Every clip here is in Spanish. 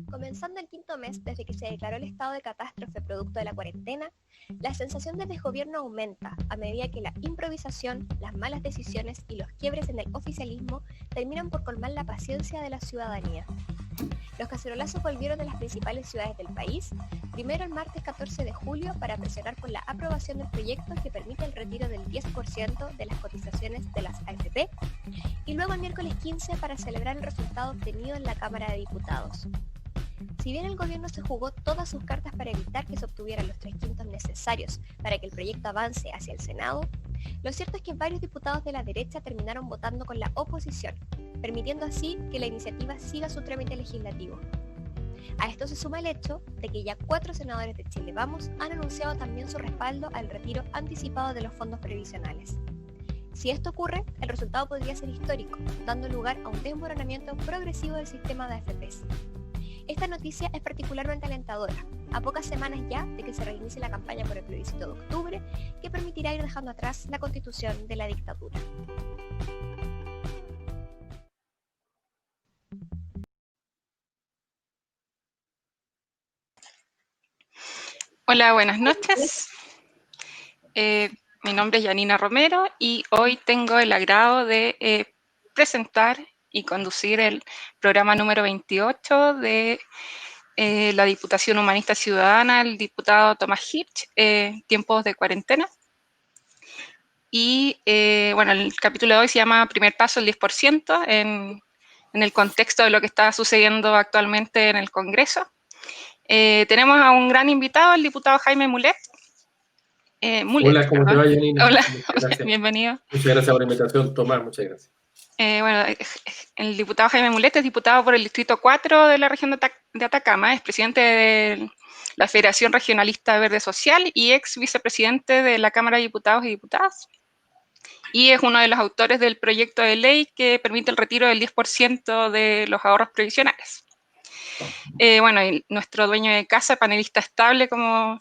Comenzando el quinto mes desde que se declaró el estado de catástrofe producto de la cuarentena, la sensación de desgobierno aumenta a medida que la improvisación, las malas decisiones y los quiebres en el oficialismo terminan por colmar la paciencia de la ciudadanía. Los cacerolazos volvieron de las principales ciudades del país, primero el martes 14 de julio para presionar por la aprobación del proyecto que permite el retiro del 10% de las cotizaciones de las AFP, y luego el miércoles 15 para celebrar el resultado obtenido en la Cámara de Diputados. Si bien el gobierno se jugó todas sus cartas para evitar que se obtuvieran los 3/5 necesarios para que el proyecto avance hacia el Senado, lo cierto es que varios diputados de la derecha terminaron votando con la oposición, permitiendo así que la iniciativa siga su trámite legislativo. A esto se suma el hecho de que ya 4 senadores de Chile Vamos han anunciado también su respaldo al retiro anticipado de los fondos previsionales. Si esto ocurre, el resultado podría ser histórico, dando lugar a un desmoronamiento progresivo del sistema de AFPs. Esta noticia es particularmente alentadora, a pocas semanas ya de que se reinicie la campaña por el plebiscito de octubre, que permitirá ir dejando atrás la constitución de la dictadura. Hola, buenas noches. Mi nombre es Yanina Romero y hoy tengo el agrado de presentar y conducir el programa número 28 de la Diputación Humanista Ciudadana, el diputado Tomás Hirsch, Tiempos de Cuarentena. Y bueno, el capítulo de hoy se llama Primer Paso, el 10%, en el contexto de lo que está sucediendo actualmente en el Congreso. Tenemos a un gran invitado, el diputado Jaime Mulet. Hola, ¿cómo te va, Yanina? Hola, Gracias. bienvenido. Muchas gracias por la invitación, Tomás, muchas gracias. Bueno, el diputado Jaime Mulet es diputado por el Distrito 4 de la región de Atacama, es presidente de la Federación Regionalista Verde Social y ex vicepresidente de la Cámara de Diputados y Diputadas. Y es uno de los autores del proyecto de ley que permite el retiro del 10% de los ahorros previsionales. Bueno, y nuestro dueño de casa, panelista estable, como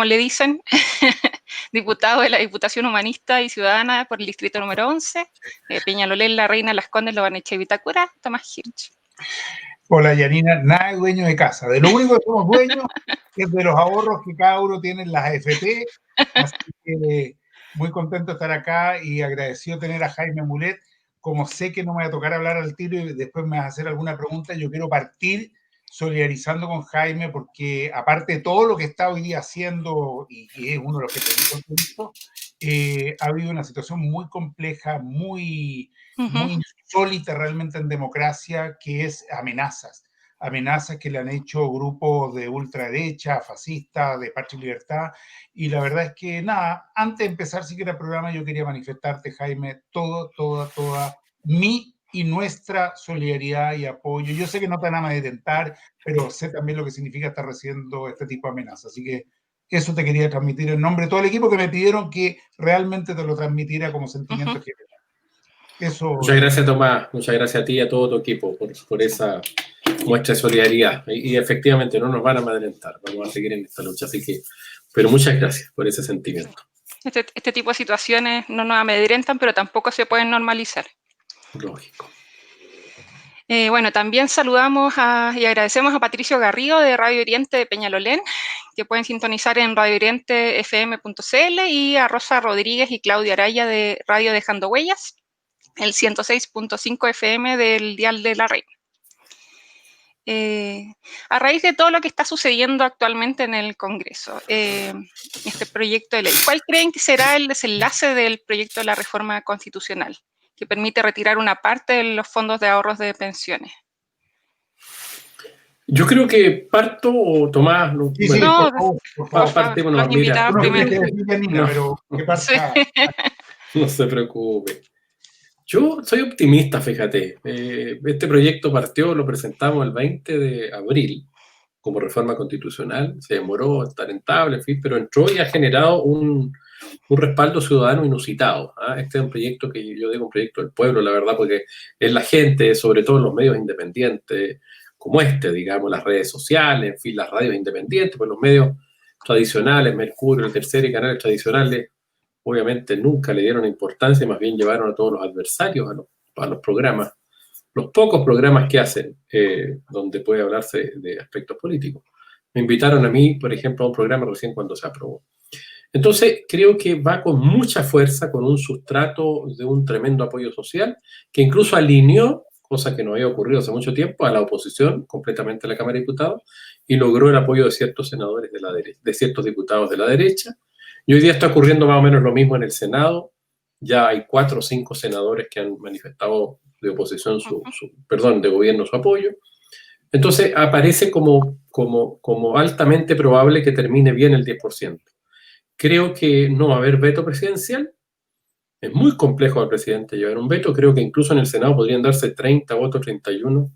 le dicen, diputado de la Diputación Humanista y Ciudadana por el Distrito número 11, Peñalolén, La Reina, Las Condes, Lo Barnechea y Vitacura, Tomás Hirsch. Hola, Yanina, nada de dueño de casa. De lo único que somos dueños es de los ahorros que cada uno tiene en las AFP. Así que muy contento de estar acá y agradecido tener a Jaime Mulet. Como sé que no me va a tocar hablar al tiro y después me vas a hacer alguna pregunta, yo quiero partir solidarizando con Jaime porque aparte de todo lo que está hoy día haciendo y que es uno de los que tenemos visto, ha habido una situación muy compleja, muy insólita realmente en democracia, que es amenazas que le han hecho grupos de ultraderecha, fascistas, de Patria y Libertad, y la verdad es que nada, antes de empezar siquiera el programa yo quería manifestarte, Jaime, toda mi y nuestra solidaridad y apoyo. Yo sé que no te van a detentar, pero sé también lo que significa estar recibiendo este tipo de amenazas, así que eso te quería transmitir en nombre de todo el equipo que me pidieron que realmente te lo transmitiera como sentimiento general. Eso. Muchas gracias, Tomás. Muchas gracias a ti y a todo tu equipo por esa muestra de solidaridad. Y efectivamente no nos van a amedrentar, vamos a seguir en esta lucha. Así que, pero muchas gracias por ese sentimiento. Este tipo de situaciones no nos amedrentan, pero tampoco se pueden normalizar. Lógico. Bueno, también saludamos y agradecemos a Patricio Garrido de Radio Oriente de Peñalolén, que pueden sintonizar en radioorientefm.cl, y a Rosa Rodríguez y Claudia Araya de Radio Dejando Huellas, el 106.5 FM del dial de La Reina. A raíz de todo lo que está sucediendo actualmente en el Congreso, este proyecto de ley, ¿cuál creen que será el desenlace del proyecto de la reforma constitucional que permite retirar una parte de los fondos de ahorros de pensiones? Yo creo que parto, o Tomás, Sí, bueno, por favor, los invitados primero. No se preocupe. Yo soy optimista, fíjate. Este proyecto partió, lo presentamos el 20 de abril como reforma constitucional, se demoró, está rentable, en fin, pero entró y ha generado un respaldo ciudadano inusitado. Este es un proyecto que yo digo un proyecto del pueblo, la verdad, porque es la gente, sobre todo en los medios independientes, como digamos, las redes sociales, en fin, las radios independientes, pues los medios tradicionales, Mercurio, el Tercero y canales tradicionales, obviamente nunca le dieron importancia, más bien llevaron a todos los adversarios a los programas, los pocos programas que hacen donde puede hablarse de aspectos políticos. Me invitaron a mí, por ejemplo, a un programa recién cuando se aprobó. Entonces, creo que va con mucha fuerza, con un sustrato de un tremendo apoyo social, que incluso alineó, cosa que no había ocurrido hace mucho tiempo, a la oposición completamente a la Cámara de Diputados, y logró el apoyo de ciertos senadores de la derecha, de ciertos diputados de la derecha. Y hoy día está ocurriendo más o menos lo mismo en el Senado. Ya hay 4 o 5 senadores que han manifestado de oposición de gobierno su apoyo. Entonces, aparece como altamente probable que termine bien el 10%. Creo que no va a haber veto presidencial. Es muy complejo al presidente llevar un veto. Creo que incluso en el Senado podrían darse 30 votos, 31,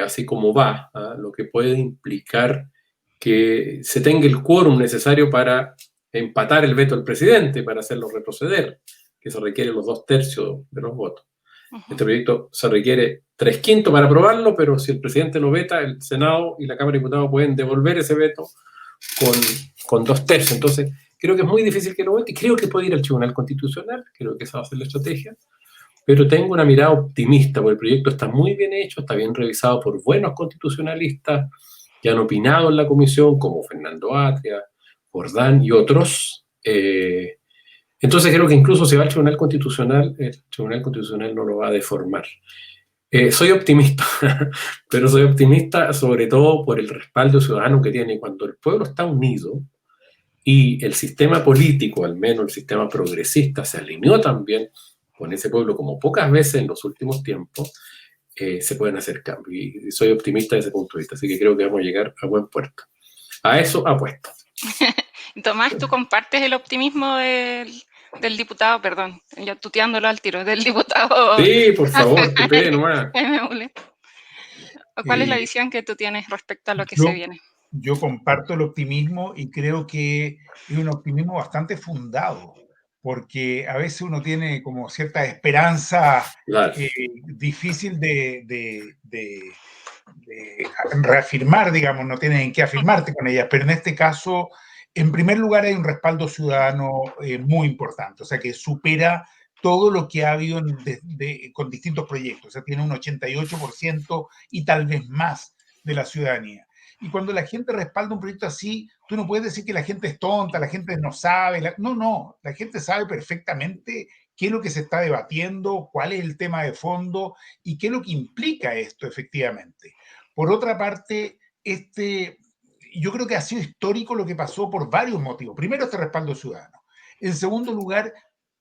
así como va, lo que puede implicar que se tenga el quórum necesario para empatar el veto del presidente, para hacerlo retroceder, que se requiere los 2/3 de los votos. Este proyecto se requiere 3/5 para aprobarlo, pero si el presidente lo veta, el Senado y la Cámara de Diputados pueden devolver ese veto con 2/3. Entonces, creo que es muy difícil que lo vete. Creo que puede ir al Tribunal Constitucional, creo que esa va a ser la estrategia, pero tengo una mirada optimista, porque el proyecto está muy bien hecho, está bien revisado por buenos constitucionalistas que han opinado en la comisión, como Fernando Atria, Jordán y otros. Entonces creo que incluso si va al Tribunal Constitucional, el Tribunal Constitucional no lo va a deformar. Soy optimista, pero soy optimista sobre todo por el respaldo ciudadano que tiene. Cuando el pueblo está unido y el sistema político, al menos el sistema progresista, se alineó también con ese pueblo como pocas veces en los últimos tiempos, se pueden hacer cambios. Y soy optimista desde ese punto de vista, así que creo que vamos a llegar a buen puerto. A eso apuesto. Tomás, ¿tú compartes el optimismo del diputado, perdón, ya tuteándolo al tiro, del diputado? Sí, por favor, tutee nomás. ¿Cuál es la visión que tú tienes respecto a lo que se viene? Yo comparto el optimismo y creo que es un optimismo bastante fundado, porque a veces uno tiene como cierta esperanza difícil de reafirmar, digamos, no tienes en qué afirmarte con ellas, pero en este caso, en primer lugar, hay un respaldo ciudadano muy importante, o sea, que supera todo lo que ha habido con distintos proyectos, o sea, tiene un 88% y tal vez más de la ciudadanía. Y cuando la gente respalda un proyecto así, tú no puedes decir que la gente es tonta, la gente no sabe. No, la gente sabe perfectamente qué es lo que se está debatiendo, cuál es el tema de fondo y qué es lo que implica esto efectivamente. Por otra parte, yo creo que ha sido histórico lo que pasó por varios motivos. Primero, este respaldo ciudadano. En segundo lugar,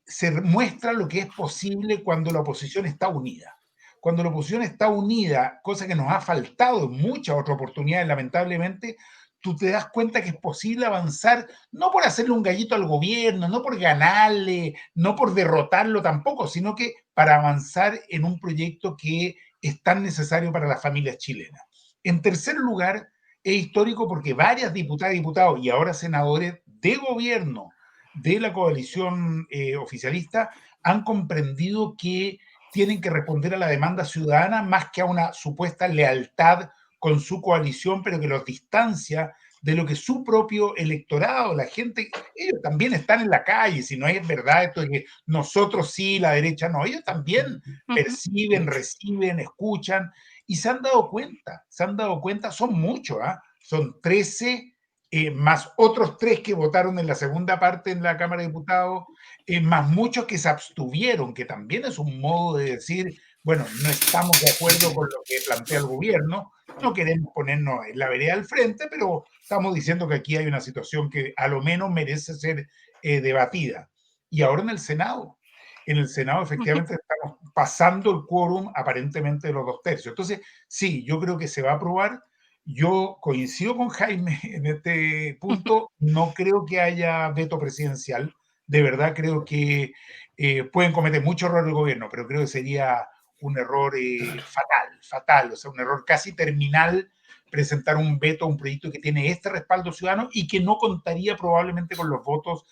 se muestra lo que es posible cuando la oposición está unida. Cuando la oposición está unida, cosa que nos ha faltado en muchas otras oportunidades, lamentablemente, tú te das cuenta que es posible avanzar, no por hacerle un gallito al gobierno, no por ganarle, no por derrotarlo tampoco, sino que para avanzar en un proyecto que es tan necesario para las familias chilenas. En tercer lugar, es histórico porque varias diputadas y diputados y ahora senadores de gobierno de la coalición oficialista han comprendido que tienen que responder a la demanda ciudadana más que a una supuesta lealtad con su coalición, pero que los distancia de lo que su propio electorado, la gente, ellos también están en la calle, si no es verdad esto de que nosotros sí, la derecha no, ellos también perciben, reciben, escuchan y se han dado cuenta, son muchos, son 13 más otros 3 que votaron en la segunda parte en la Cámara de Diputados, más muchos que se abstuvieron, que también es un modo de decir, bueno, no estamos de acuerdo con lo que plantea el gobierno, no queremos ponernos en la vereda al frente, pero estamos diciendo que aquí hay una situación que a lo menos merece ser debatida. Y ahora en el Senado efectivamente estamos pasando el quórum aparentemente de los 2/3. Entonces, sí, yo creo que se va a aprobar. Yo coincido con Jaime en este punto, no creo que haya veto presidencial, de verdad creo que pueden cometer muchos errores el gobierno, pero creo que sería un error fatal, o sea, un error casi terminal presentar un veto a un proyecto que tiene este respaldo ciudadano y que no contaría probablemente con los votos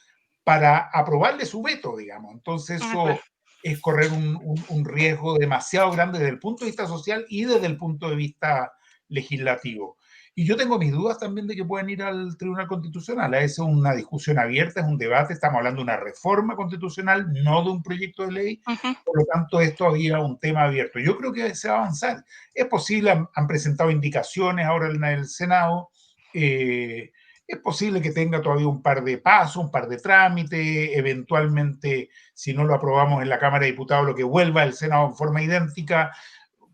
para aprobarle su veto, digamos. Entonces eso es correr un riesgo demasiado grande desde el punto de vista social y desde el punto de vista legislativo. Y yo tengo mis dudas también de que puedan ir al Tribunal Constitucional. Es una discusión abierta, es un debate, estamos hablando de una reforma constitucional, no de un proyecto de ley. Por lo tanto, es todavía un tema abierto. Yo creo que se va a avanzar. Es posible, han presentado indicaciones ahora en el Senado. Es posible que tenga todavía un par de pasos, un par de trámites, eventualmente, si no lo aprobamos en la Cámara de Diputados, lo que vuelva al Senado en forma idéntica,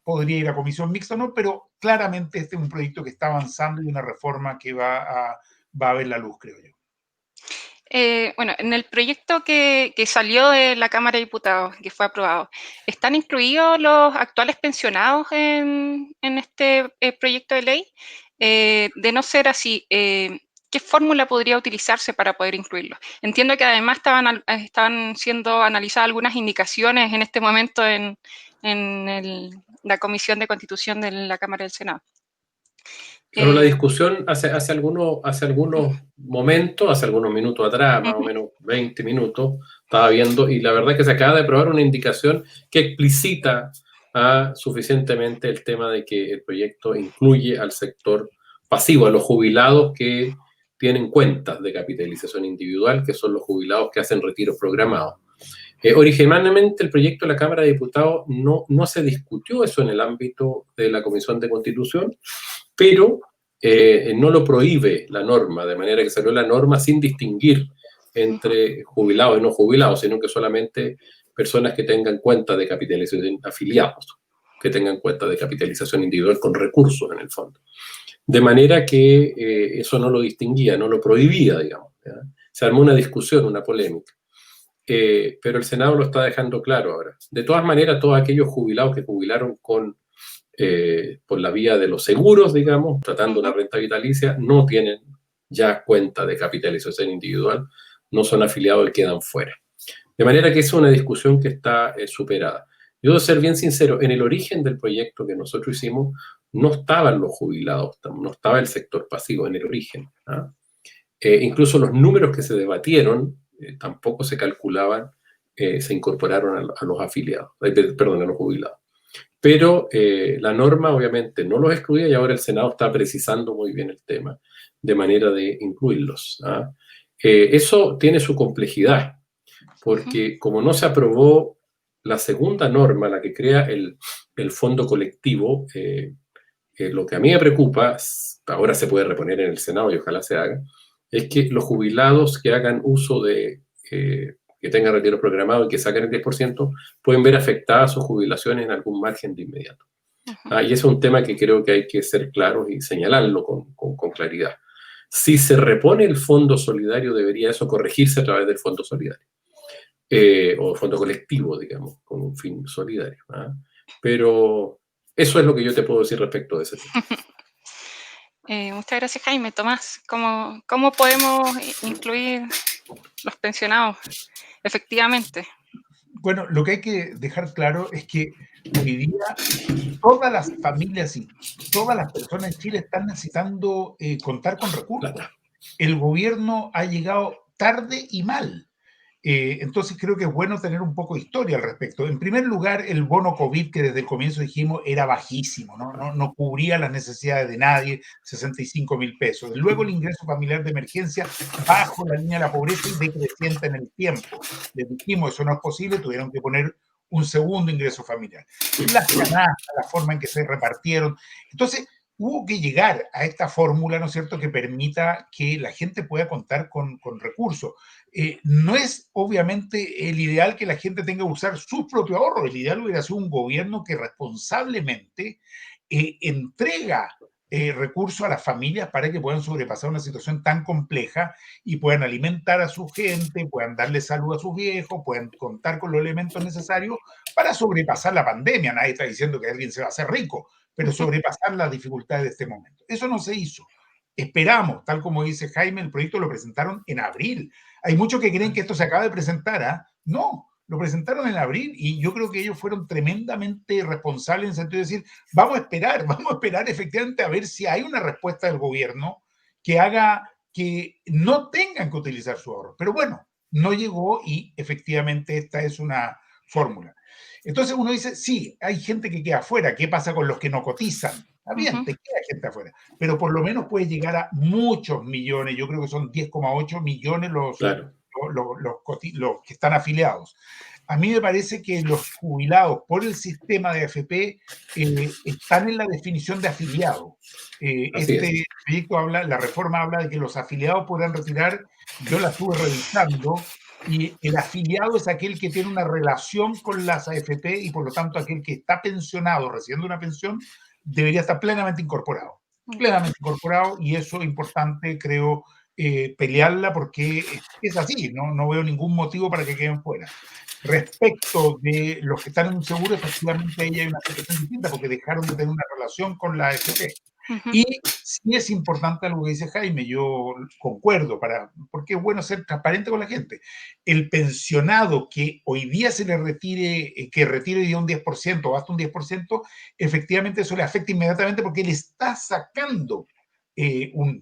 podría ir a comisión mixta o no, pero claramente este es un proyecto que está avanzando y una reforma que va a ver la luz, creo yo. Bueno, en el proyecto que salió de la Cámara de Diputados, que fue aprobado, ¿están incluidos los actuales pensionados en este proyecto de ley? De no ser así, ¿qué fórmula podría utilizarse para poder incluirlo? Entiendo que además estaban siendo analizadas algunas indicaciones en este momento en la Comisión de Constitución de la Cámara del Senado. Claro, la discusión hace algunos momentos, hace algunos minutos atrás, más o menos 20 minutos, estaba viendo, y la verdad es que se acaba de aprobar una indicación que explicita suficientemente el tema de que el proyecto incluye al sector pasivo, a los jubilados que tienen cuentas de capitalización individual, que son los jubilados que hacen retiros programados. Originalmente el proyecto de la Cámara de Diputados no se discutió eso en el ámbito de la Comisión de Constitución, pero no lo prohíbe la norma, de manera que salió la norma sin distinguir entre jubilados y no jubilados, sino que solamente personas que tengan cuenta de capitalización, afiliados, que tengan cuenta de capitalización individual con recursos en el fondo. De manera que eso no lo distinguía, no lo prohibía, digamos, ¿ya? Se armó una discusión, una polémica. Pero el Senado lo está dejando claro ahora. De todas maneras, todos aquellos jubilados que jubilaron por la vía de los seguros, digamos, tratando una renta vitalicia, no tienen ya cuenta de capitalización individual, no son afiliados y quedan fuera. De manera que es una discusión que está superada. Yo debo ser bien sincero, en el origen del proyecto que nosotros hicimos, no estaban los jubilados, no estaba el sector pasivo en el origen. Incluso los números que se debatieron tampoco se calculaban, se incorporaron a los afiliados, perdón, a los jubilados. Pero la norma obviamente no los excluía y ahora el Senado está precisando muy bien el tema de manera de incluirlos. Eso tiene su complejidad, porque como no se aprobó la segunda norma, la que crea el fondo colectivo, lo que a mí me preocupa, ahora se puede reponer en el Senado y ojalá se haga, es que los jubilados que hagan uso que tengan retiro programado y que saquen el 10%, pueden ver afectadas sus jubilaciones en algún margen de inmediato. Y ese es un tema que creo que hay que ser claros y señalarlo con claridad. Si se repone el fondo solidario, debería eso corregirse a través del fondo solidario. O fondo colectivo, digamos, con un fin solidario. Pero eso es lo que yo te puedo decir respecto de ese tema. Muchas gracias, Jaime. Tomás, ¿cómo podemos incluir los pensionados efectivamente? Bueno, lo que hay que dejar claro es que hoy día todas las familias y todas las personas en Chile están necesitando contar con recursos. El gobierno ha llegado tarde y mal. Entonces creo que es bueno tener un poco de historia al respecto. En primer lugar, el bono COVID, que desde el comienzo dijimos era bajísimo, no cubría las necesidades de nadie, 65.000 pesos. Luego el ingreso familiar de emergencia bajo la línea de la pobreza y decreciente en el tiempo. Les dijimos, eso no es posible, tuvieron que poner un segundo ingreso familiar. Las canastas, la forma en que se repartieron. Entonces, hubo que llegar a esta fórmula, ¿no es cierto?, que permita que la gente pueda contar con recursos. No es obviamente el ideal que la gente tenga que usar sus propios ahorros. El ideal hubiera sido un gobierno que responsablemente entrega recursos a las familias para que puedan sobrepasar una situación tan compleja y puedan alimentar a su gente, puedan darle salud a sus viejos, puedan contar con los elementos necesarios para sobrepasar la pandemia. Nadie está diciendo que alguien se va a hacer rico, pero sobrepasar las dificultades de este momento. Eso no se hizo. Esperamos, tal como dice Jaime, el proyecto lo presentaron en abril. Hay muchos que creen que esto se acaba de presentar. No, lo presentaron en abril y yo creo que ellos fueron tremendamente responsables en el sentido de decir, vamos a esperar efectivamente a ver si hay una respuesta del gobierno que haga que no tengan que utilizar su ahorro. Pero bueno, no llegó y efectivamente esta es una fórmula. Entonces uno dice, sí, hay gente que queda afuera. ¿Qué pasa con los que no cotizan? Está bien, te queda gente afuera, pero por lo menos puede llegar a muchos millones. Yo creo que son 10,8 millones Claro. los que están afiliados. A mí me parece que los jubilados por el sistema de AFP están en la definición de afiliado. Este proyecto habla, la reforma habla de que los afiliados podrán retirar. Yo la estuve revisando y el afiliado es aquel que tiene una relación con las AFP y por lo tanto aquel que está pensionado, recibiendo una pensión, debería estar plenamente incorporado. Plenamente incorporado, y eso es importante, creo, pelearla porque es así, no veo ningún motivo para que queden fuera. Respecto de los que están en un seguro, efectivamente ahí hay una situación distinta porque dejaron de tener una relación con la AFP. Y sí es importante algo que dice Jaime, yo concuerdo, porque es bueno ser transparente con la gente. El pensionado que hoy día se le retire, que retire hoy día un 10% o hasta un 10%, efectivamente eso le afecta inmediatamente porque él está sacando una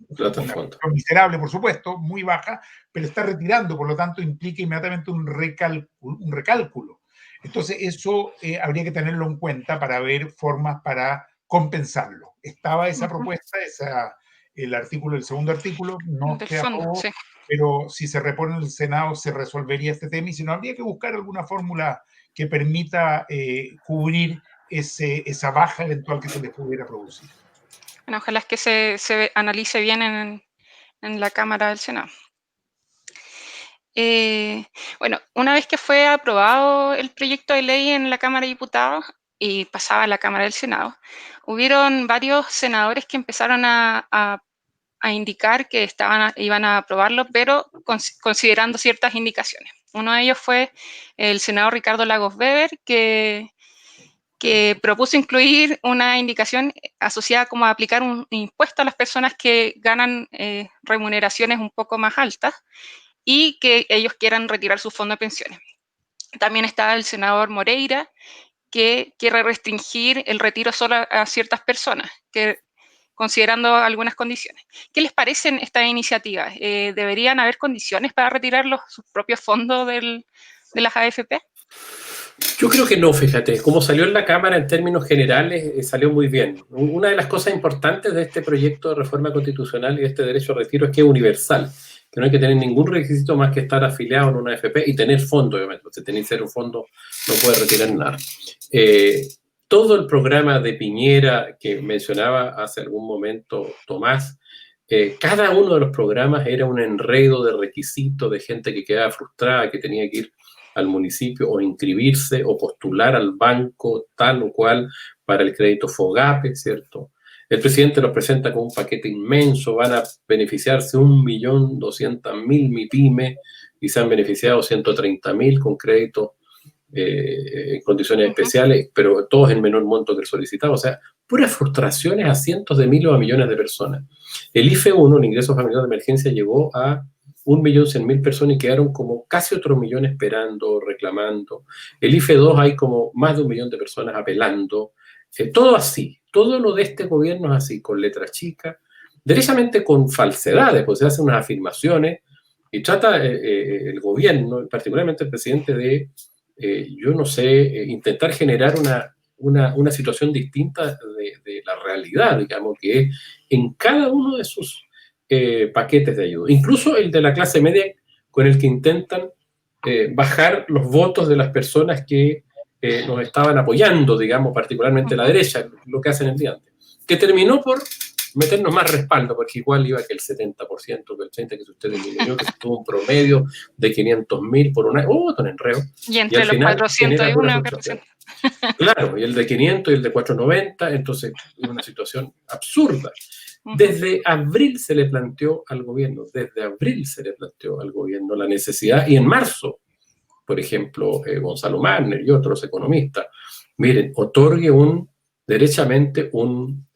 miserable, por supuesto, muy baja, pero está retirando, por lo tanto implica inmediatamente un recálculo. Entonces eso habría que tenerlo en cuenta para ver formas para compensarlo. Estaba esa propuesta, el segundo artículo, no se aprobó, sí. Pero si se repone en el Senado se resolvería este tema, y si no, habría que buscar alguna fórmula que permita cubrir esa baja eventual que se les pudiera producir. Bueno, ojalá es que se analice bien en la Cámara del Senado. Bueno, una vez que fue aprobado el proyecto de ley en la Cámara de Diputados y pasaba a la Cámara del Senado, hubieron varios senadores que empezaron a indicar que iban a aprobarlo, pero considerando ciertas indicaciones. Uno de ellos fue el senador Ricardo Lagos Weber, que propuso incluir una indicación asociada como a aplicar un impuesto a las personas que ganan remuneraciones un poco más altas y que ellos quieran retirar su fondo de pensiones. También está el senador Moreira, que quiere restringir el retiro solo a ciertas personas, considerando algunas condiciones. ¿Qué les parecen estas iniciativas? ¿Deberían haber condiciones para retirar sus propios fondos de las AFP? Yo creo que no, fíjate. Como salió en la Cámara en términos generales, salió muy bien. Una de las cosas importantes de este proyecto de reforma constitucional y de este derecho a retiro es que es universal, que no hay que tener ningún requisito más que estar afiliado en una AFP y tener fondo, obviamente. Si tenéis cero fondo, no puede retirar nada. Todo el programa de Piñera que mencionaba hace algún momento Tomás, cada uno de los programas era un enredo de requisitos de gente que quedaba frustrada, que tenía que ir al municipio o inscribirse o postular al banco tal o cual para el crédito FOGAPE, ¿cierto? El presidente los presenta con un paquete inmenso, van a beneficiarse 1.200.000 MIPYME y se han beneficiado 130.000 con créditos en condiciones especiales, pero todos en menor monto que el solicitado. O sea, puras frustraciones a cientos de miles o a millones de personas. El IFE 1, el ingreso familiar de emergencia, llegó a 1.100.000 personas y quedaron como casi otro millón esperando, reclamando. El IFE 2 hay como más de 1 millón de personas apelando. Todo así, todo lo de este gobierno es así, con letras chicas, derechamente con falsedades, pues se hacen unas afirmaciones y trata el gobierno, particularmente el presidente, de, yo no sé, intentar generar una situación distinta de la realidad, digamos, que es en cada uno de sus paquetes de ayuda. Incluso el de la clase media, con el que intentan bajar los votos de las personas que nos estaban apoyando, digamos, particularmente la derecha, lo que hacen el día antes, que terminó por meternos más respaldo, porque igual iba que el 70%, que el 30%, que si usted disminuyó, que se tuvo un promedio de 500.000 por una... ¡Oh, enreo! Y entre los 401, claro, y el de 500 y el de 490, entonces es una situación absurda. Desde abril se le planteó al gobierno, la necesidad, y en marzo, por ejemplo, Gonzalo Magner y otros economistas, miren, otorgue derechamente un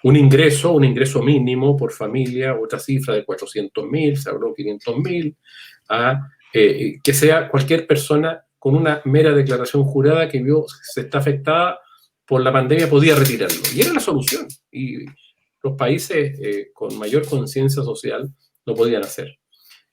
ingreso mínimo por familia, otra cifra de 400.000, se habló 500.000, que sea cualquier persona con una mera declaración jurada que vio se está afectada por la pandemia, podía retirarlo. Y era la solución. Y los países con mayor conciencia social lo podían hacer.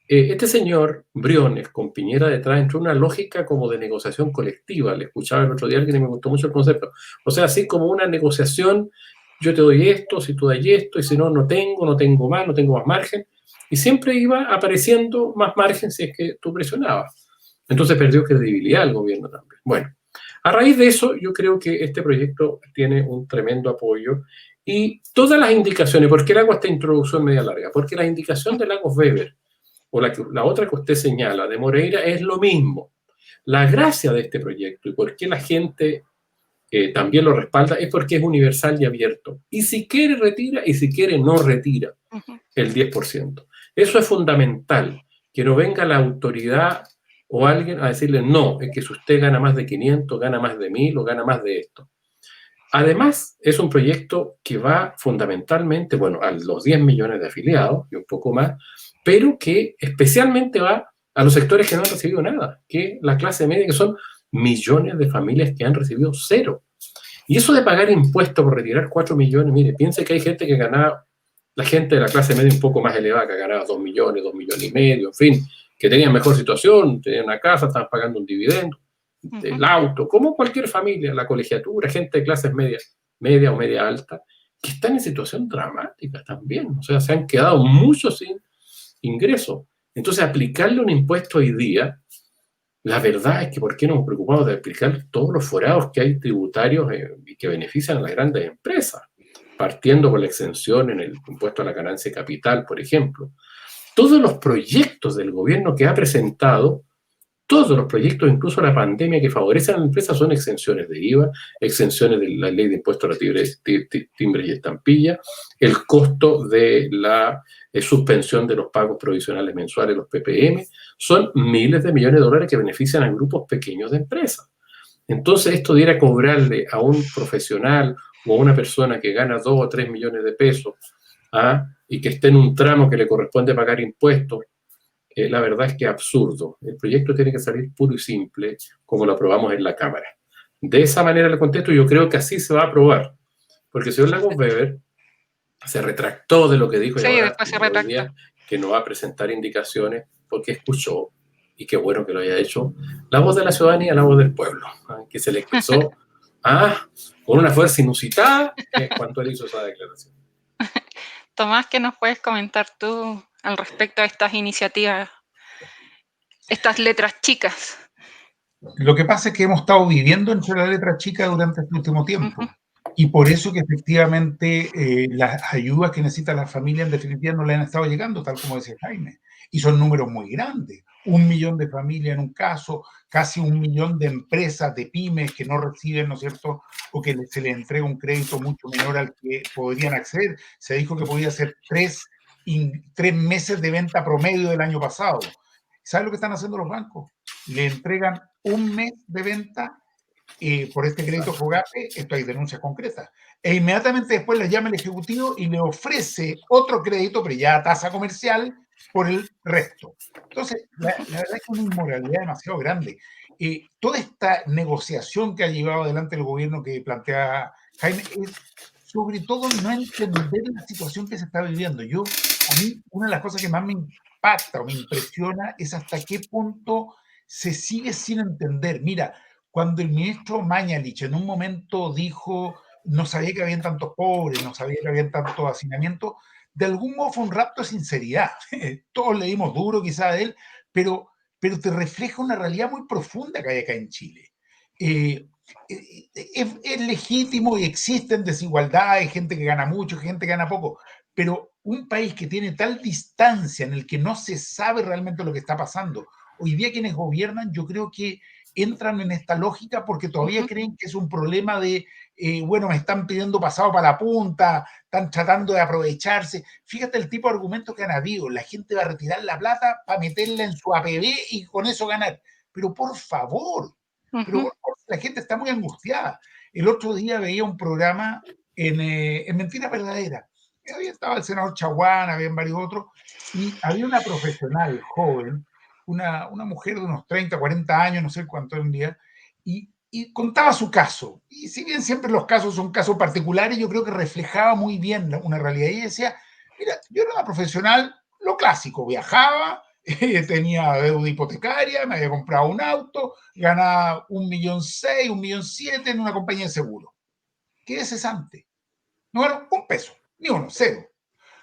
Este señor, Briones, con Piñera detrás, entró en una lógica como de negociación colectiva. Le escuchaba el otro día a alguien y me gustó mucho el concepto. O sea, así como una negociación, yo te doy esto, si tú das esto, y si no, no tengo más, no tengo más margen. Y siempre iba apareciendo más margen si es que tú presionabas. Entonces perdió credibilidad el gobierno también. Bueno, a raíz de eso, yo creo que este proyecto tiene un tremendo apoyo y todas las indicaciones, ¿por qué le hago esta introducción media larga? Porque la indicación de Lagos Weber o la otra que usted señala de Moreira es lo mismo. La gracia de este proyecto y por qué la gente también lo respalda es porque es universal y abierto. Y si quiere retira y si quiere no retira el 10%. Eso es fundamental, que no venga la autoridad o alguien a decirle no, es que si usted gana más de 500, gana más de 1000 o gana más de esto. Además, es un proyecto que va fundamentalmente, bueno, a los 10 millones de afiliados y un poco más, pero que especialmente va a los sectores que no han recibido nada, que la clase media, que son millones de familias que han recibido cero. Y eso de pagar impuestos por retirar 4 millones, mire, piense que hay gente que ganaba, la gente de la clase media un poco más elevada, que ganaba 2 millones, 2 millones y medio, en fin, que tenían mejor situación, tenían una casa, estaban pagando un dividendo, el auto, como cualquier familia, la colegiatura, gente de clases media o media alta, que están en situación dramática también. O sea, se han quedado muchos sin ingresos. Entonces, aplicarle un impuesto hoy día, la verdad es que ¿por qué nos preocupamos de aplicar todos los forados que hay tributarios y que benefician a las grandes empresas? Partiendo con la exención en el impuesto a la ganancia de capital, por ejemplo. Todos los proyectos del gobierno que ha presentado, todos los proyectos, incluso la pandemia, que favorecen a la empresa son exenciones de IVA, exenciones de la ley de impuestos a timbre y estampilla, el costo de la suspensión de los pagos provisionales mensuales, los PPM, son miles de millones de dólares que benefician a grupos pequeños de empresas. Entonces, esto de ir a cobrarle a un profesional o a una persona que gana 2 o 3 millones de pesos y que esté en un tramo que le corresponde pagar impuestos, la verdad es que es absurdo. El proyecto tiene que salir puro y simple, como lo aprobamos en la Cámara. De esa manera le contesto, yo creo que así se va a aprobar. Porque el señor Lagos Weber se retractó de lo que dijo sí, y ahora después se retractó. día que no va a presentar indicaciones porque escuchó, y qué bueno que lo haya hecho, la voz de la ciudadanía, la voz del pueblo, que se le expresó con una fuerza inusitada cuando él hizo esa declaración. Tomás, ¿qué nos puedes comentar tú al respecto de estas iniciativas, estas letras chicas? Lo que pasa es que hemos estado viviendo entre la letra chica durante este último tiempo. Y por eso que efectivamente las ayudas que necesitan las familias en definitiva no le han estado llegando, tal como decía Jaime. Y son números muy grandes. 1 millón de familias en un caso, casi 1 millón de empresas, de pymes que no reciben, ¿no es cierto? O que se les entrega un crédito mucho menor al que podrían acceder. Se dijo que podía ser 3 meses de venta promedio del año pasado. ¿Saben lo que están haciendo los bancos? Le entregan 1 mes de venta por este crédito FOGAPE. Esto hay denuncias concretas. E inmediatamente después le llama el ejecutivo y le ofrece otro crédito, pero ya a tasa comercial, por el resto. Entonces, la verdad es que es una inmoralidad demasiado grande. Toda esta negociación que ha llevado adelante el gobierno que plantea Jaime es sobre todo no entender la situación que se está viviendo. A mí, una de las cosas que más me impacta o me impresiona es hasta qué punto se sigue sin entender. Mira, cuando el ministro Mañalich en un momento dijo, no sabía que habían tantos pobres, no sabía que habían tanto hacinamiento, de algún modo fue un rapto de sinceridad. Todos le dimos duro quizá a él, pero te refleja una realidad muy profunda que hay acá en Chile. Es legítimo y existen desigualdades, gente que gana mucho, gente que gana poco, pero un país que tiene tal distancia en el que no se sabe realmente lo que está pasando, hoy día quienes gobiernan yo creo que entran en esta lógica porque todavía creen que es un problema de, bueno, me están pidiendo pasado para la punta, están tratando de aprovecharse. Fíjate el tipo de argumentos que han habido, la gente va a retirar la plata para meterla en su APB y con eso ganar. Pero por favor, la gente está muy angustiada. El otro día veía un programa en Mentira Verdadera. Ahí estaba el senador Chaguán, había varios otros, y había una profesional joven, una mujer de unos 30, 40 años, no sé cuánto en día, y contaba su caso. Y si bien siempre los casos son casos particulares, yo creo que reflejaba muy bien una realidad. Y decía, mira, yo era una profesional, lo clásico, viajaba, tenía deuda hipotecaria, me había comprado un auto, ganaba 1.600.000, 1.700.000 en una compañía de seguro. ¿Qué cesante? No ganó un peso, ni uno, cero.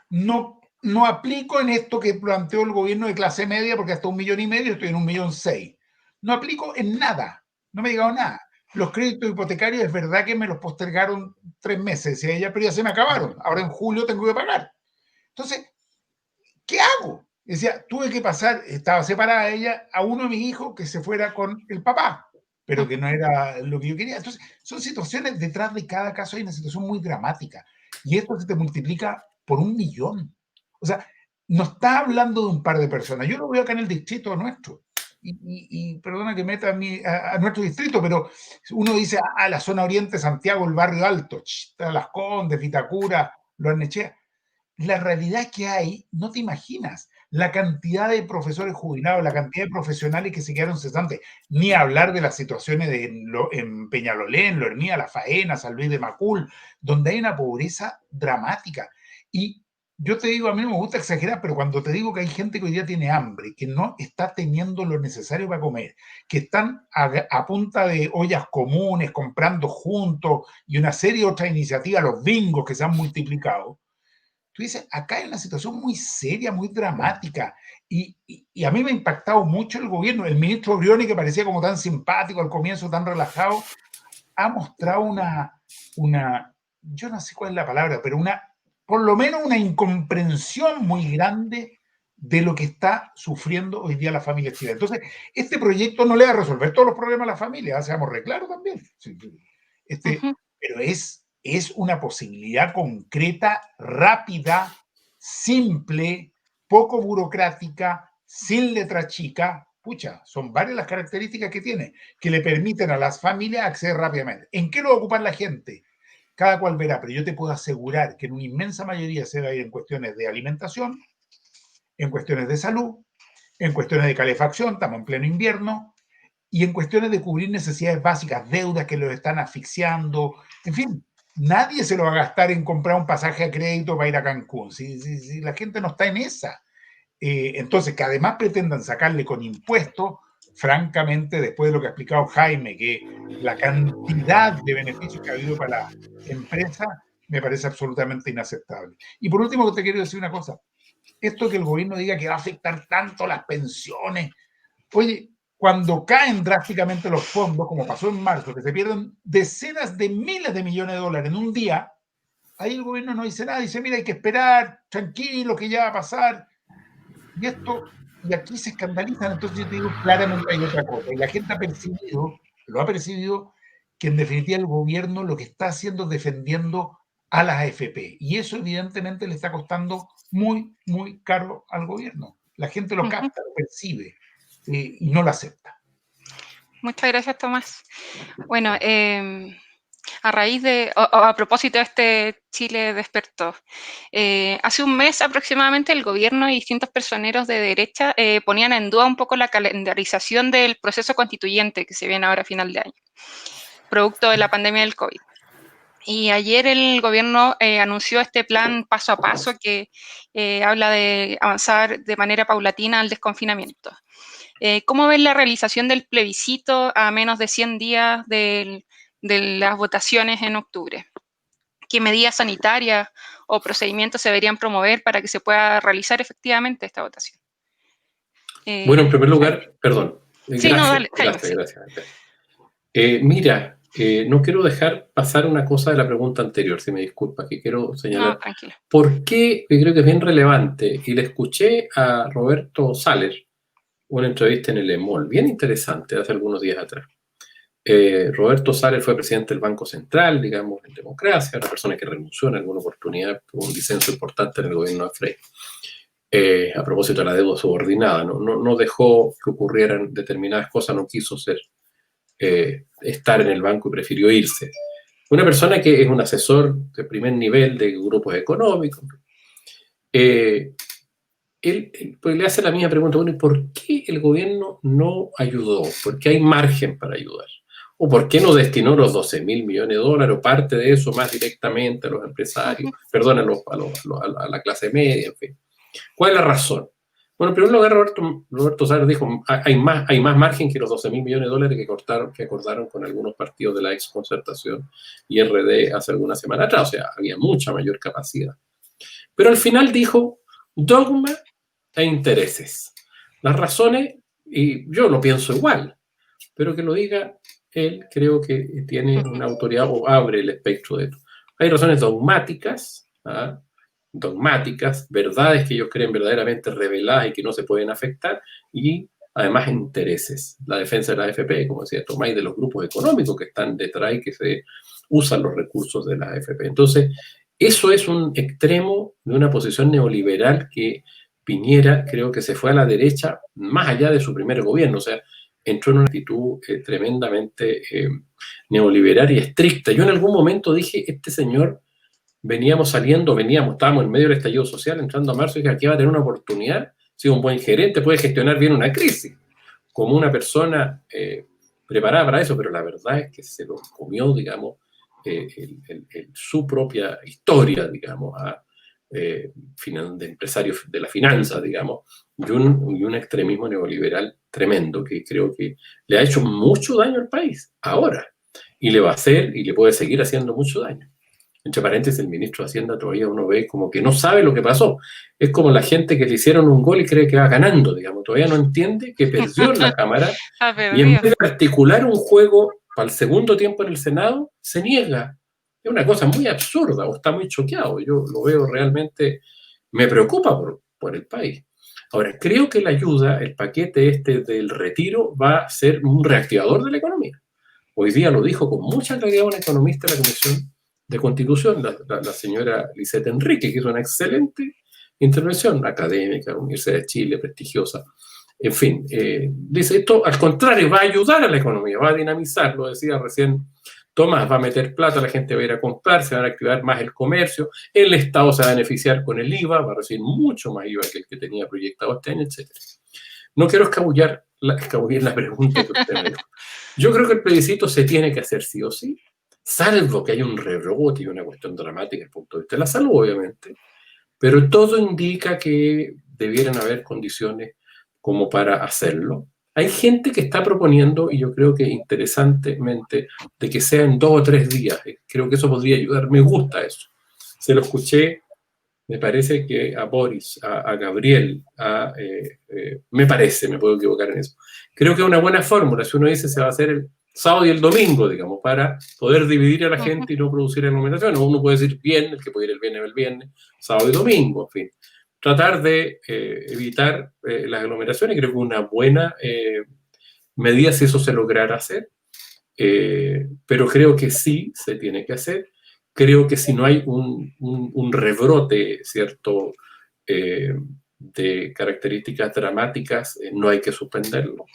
No aplico en esto que planteó el gobierno de clase media, porque hasta 1,5 millones estoy en 1,6 millones. No aplico en nada, no me ha llegado nada. Los créditos hipotecarios es verdad que me los postergaron 3 meses, pero ya se me acabaron. Ahora en julio tengo que pagar. Entonces, ¿qué hago? Decía, tuve que pasar, estaba separada ella, a uno de mis hijos que se fuera con el papá, pero que no era lo que yo quería. Entonces, son situaciones, detrás de cada caso hay una situación muy dramática. Y esto se te multiplica por 1.000.000. O sea, no está hablando de un par de personas. Yo lo veo acá en el distrito nuestro. Y perdona que meta a nuestro distrito, pero uno dice, la zona oriente, Santiago, el barrio alto, Las Condes, Vitacura, Loarnechea. La realidad que hay, no te imaginas la cantidad de profesores jubilados, la cantidad de profesionales que se quedaron cesantes, ni hablar de las situaciones en Peñalolén, en Loermía, La Faena, San Luis de Macul, donde hay una pobreza dramática. Y yo te digo, a mí no me gusta exagerar, pero cuando te digo que hay gente que hoy día tiene hambre, que no está teniendo lo necesario para comer, que están a punta de ollas comunes, comprando juntos y una serie de otras iniciativas, los bingos que se han multiplicado, tú dices, acá hay una situación muy seria, muy dramática, y a mí me ha impactado mucho el gobierno. El ministro Brioni, que parecía como tan simpático al comienzo, tan relajado, ha mostrado yo no sé cuál es la palabra, pero por lo menos una incomprensión muy grande de lo que está sufriendo hoy día la familia chilena. Entonces, este proyecto no le va a resolver todos los problemas a la familia, seamos reclaros también. Pero es una posibilidad concreta, rápida, simple, poco burocrática, sin letra chica. Pucha, son varias las características que tiene, que le permiten a las familias acceder rápidamente. ¿En qué lo va a ocupar la gente? Cada cual verá, pero yo te puedo asegurar que en una inmensa mayoría se va a ir en cuestiones de alimentación, en cuestiones de salud, en cuestiones de calefacción, estamos en pleno invierno, y en cuestiones de cubrir necesidades básicas, deudas que los están asfixiando, en fin, nadie se lo va a gastar en comprar un pasaje a crédito para ir a Cancún, si la gente no está en esa. Entonces, que además pretendan sacarle con impuestos, francamente, después de lo que ha explicado Jaime, que la cantidad de beneficios que ha habido para la empresa, me parece absolutamente inaceptable. Y por último, te quiero decir una cosa. Esto que el gobierno diga que va a afectar tanto las pensiones, oye, cuando caen drásticamente los fondos, como pasó en marzo, que se pierden decenas de miles de millones de dólares en un día, ahí el gobierno no dice nada, dice, mira, hay que esperar, tranquilo, que ya va a pasar. Y aquí se escandalizan, entonces yo te digo, claramente hay otra cosa. Y la gente lo ha percibido, que en definitiva el gobierno lo que está haciendo es defendiendo a las AFP. Y eso evidentemente le está costando muy, muy caro al gobierno. La gente lo capta, lo percibe y no lo acepta. Muchas gracias, Tomás. Bueno, a raíz a propósito de este Chile despertó, hace un mes aproximadamente el gobierno y distintos personeros de derecha ponían en duda un poco la calendarización del proceso constituyente que se viene ahora a final de año, producto de la pandemia del COVID. Y ayer el gobierno anunció este plan paso a paso que habla de avanzar de manera paulatina al desconfinamiento. ¿Cómo ven la realización del plebiscito a menos de 100 días de las votaciones en octubre? ¿Qué medidas sanitarias o procedimientos se deberían promover para que se pueda realizar efectivamente esta votación? Bueno, en primer lugar, perdón. Sí, Gracias, no, dale, gracias. Mira, no quiero dejar pasar una cosa de la pregunta anterior, si me disculpa, que quiero señalar. No, tranquilo. ¿Por qué? Yo creo que es bien relevante, y le escuché a Roberto Saller una entrevista en el EMOL, bien interesante, hace algunos días atrás. Roberto Saller fue presidente del Banco Central, digamos, en democracia, una persona que renunció en alguna oportunidad, tuvo un disenso importante en el gobierno de Frey. A propósito de la deuda subordinada, no dejó que ocurrieran determinadas cosas, no quiso estar en el banco y prefirió irse. Una persona que es un asesor de primer nivel de grupos económicos. Él pues le hace la misma pregunta, bueno, ¿y por qué el gobierno no ayudó? ¿Por qué hay margen para ayudar? ¿O por qué no destinó los 12.000 millones de dólares o parte de eso más directamente a los empresarios, perdón, a la clase media, en fin? ¿Cuál es la razón? Bueno, en primer lugar, Roberto Saller dijo, hay más margen que los 12.000 millones de dólares que acordaron con algunos partidos de la ex Concertación y RD hace algunas semanas atrás, o sea, había mucha mayor capacidad. Pero al final dijo, dogma e intereses. Las razones, y yo lo pienso igual, pero que lo diga él, creo que tiene una autoridad o abre el espectro de esto. Hay razones dogmáticas, verdades que ellos creen verdaderamente reveladas y que no se pueden afectar, y además intereses. La defensa de la AFP, como decía Tomás, y de los grupos económicos que están detrás y que se usan los recursos de la AFP. Entonces, eso es un extremo de una posición neoliberal que Piñera creo que se fue a la derecha más allá de su primer gobierno, o sea, entró en una actitud tremendamente neoliberal y estricta. Yo en algún momento dije, este señor, estábamos en medio del estallido social, entrando a marzo, y dije, aquí va a tener una oportunidad, ha sido un buen gerente, puede gestionar bien una crisis, como una persona preparada para eso, pero la verdad es que se lo comió, digamos, su propia historia, digamos, de empresarios de la finanza, digamos, y un extremismo neoliberal tremendo que creo que le ha hecho mucho daño al país ahora, y le va a hacer y le puede seguir haciendo mucho daño. Entre paréntesis, el ministro de Hacienda todavía uno ve como que no sabe lo que pasó. Es como la gente que le hicieron un gol y cree que va ganando, digamos. Todavía no entiende que perdió en la Cámara y en vez de articular un juego para el segundo tiempo en el Senado, se niega. Es una cosa muy absurda, o está muy choqueado. Yo lo veo realmente, me preocupa por el país. Ahora, creo que la ayuda, el paquete este del retiro, va a ser un reactivador de la economía. Hoy día lo dijo con mucha claridad una economista de la Comisión de Constitución, la señora Lisette Enrique, que hizo una excelente intervención académica, Universidad de Chile, prestigiosa. En fin, dice esto, al contrario, va a ayudar a la economía, va a dinamizar, lo decía recién Tomás, va a meter plata, la gente va a ir a comprar, se va a activar más el comercio, el Estado se va a beneficiar con el IVA, va a recibir mucho más IVA que el que tenía proyectado este año, etc. No quiero escabullir la pregunta que usted me dijo. Yo creo que el plebiscito se tiene que hacer sí o sí, salvo que haya un rebrote y una cuestión dramática desde el punto de vista de la salud, obviamente, pero todo indica que debieran haber condiciones como para hacerlo. Hay gente que está proponiendo, y yo creo que interesantemente, de que sea en 2 o 3 días. Creo que eso podría ayudar. Me gusta eso. Se lo escuché, me parece que a Boris, a Gabriel, me parece, me puedo equivocar en eso. Creo que es una buena fórmula. Si uno dice se va a hacer el sábado y el domingo, digamos, para poder dividir a la gente y no producir aglomeraciones. Uno puede decir bien, el que puede ir el viernes, sábado y domingo, en fin. Tratar de evitar las aglomeraciones, creo que es una buena medida si eso se lograra hacer, pero creo que sí se tiene que hacer. Creo que si no hay un rebrote, ¿cierto?, de características dramáticas, no hay que suspenderlo,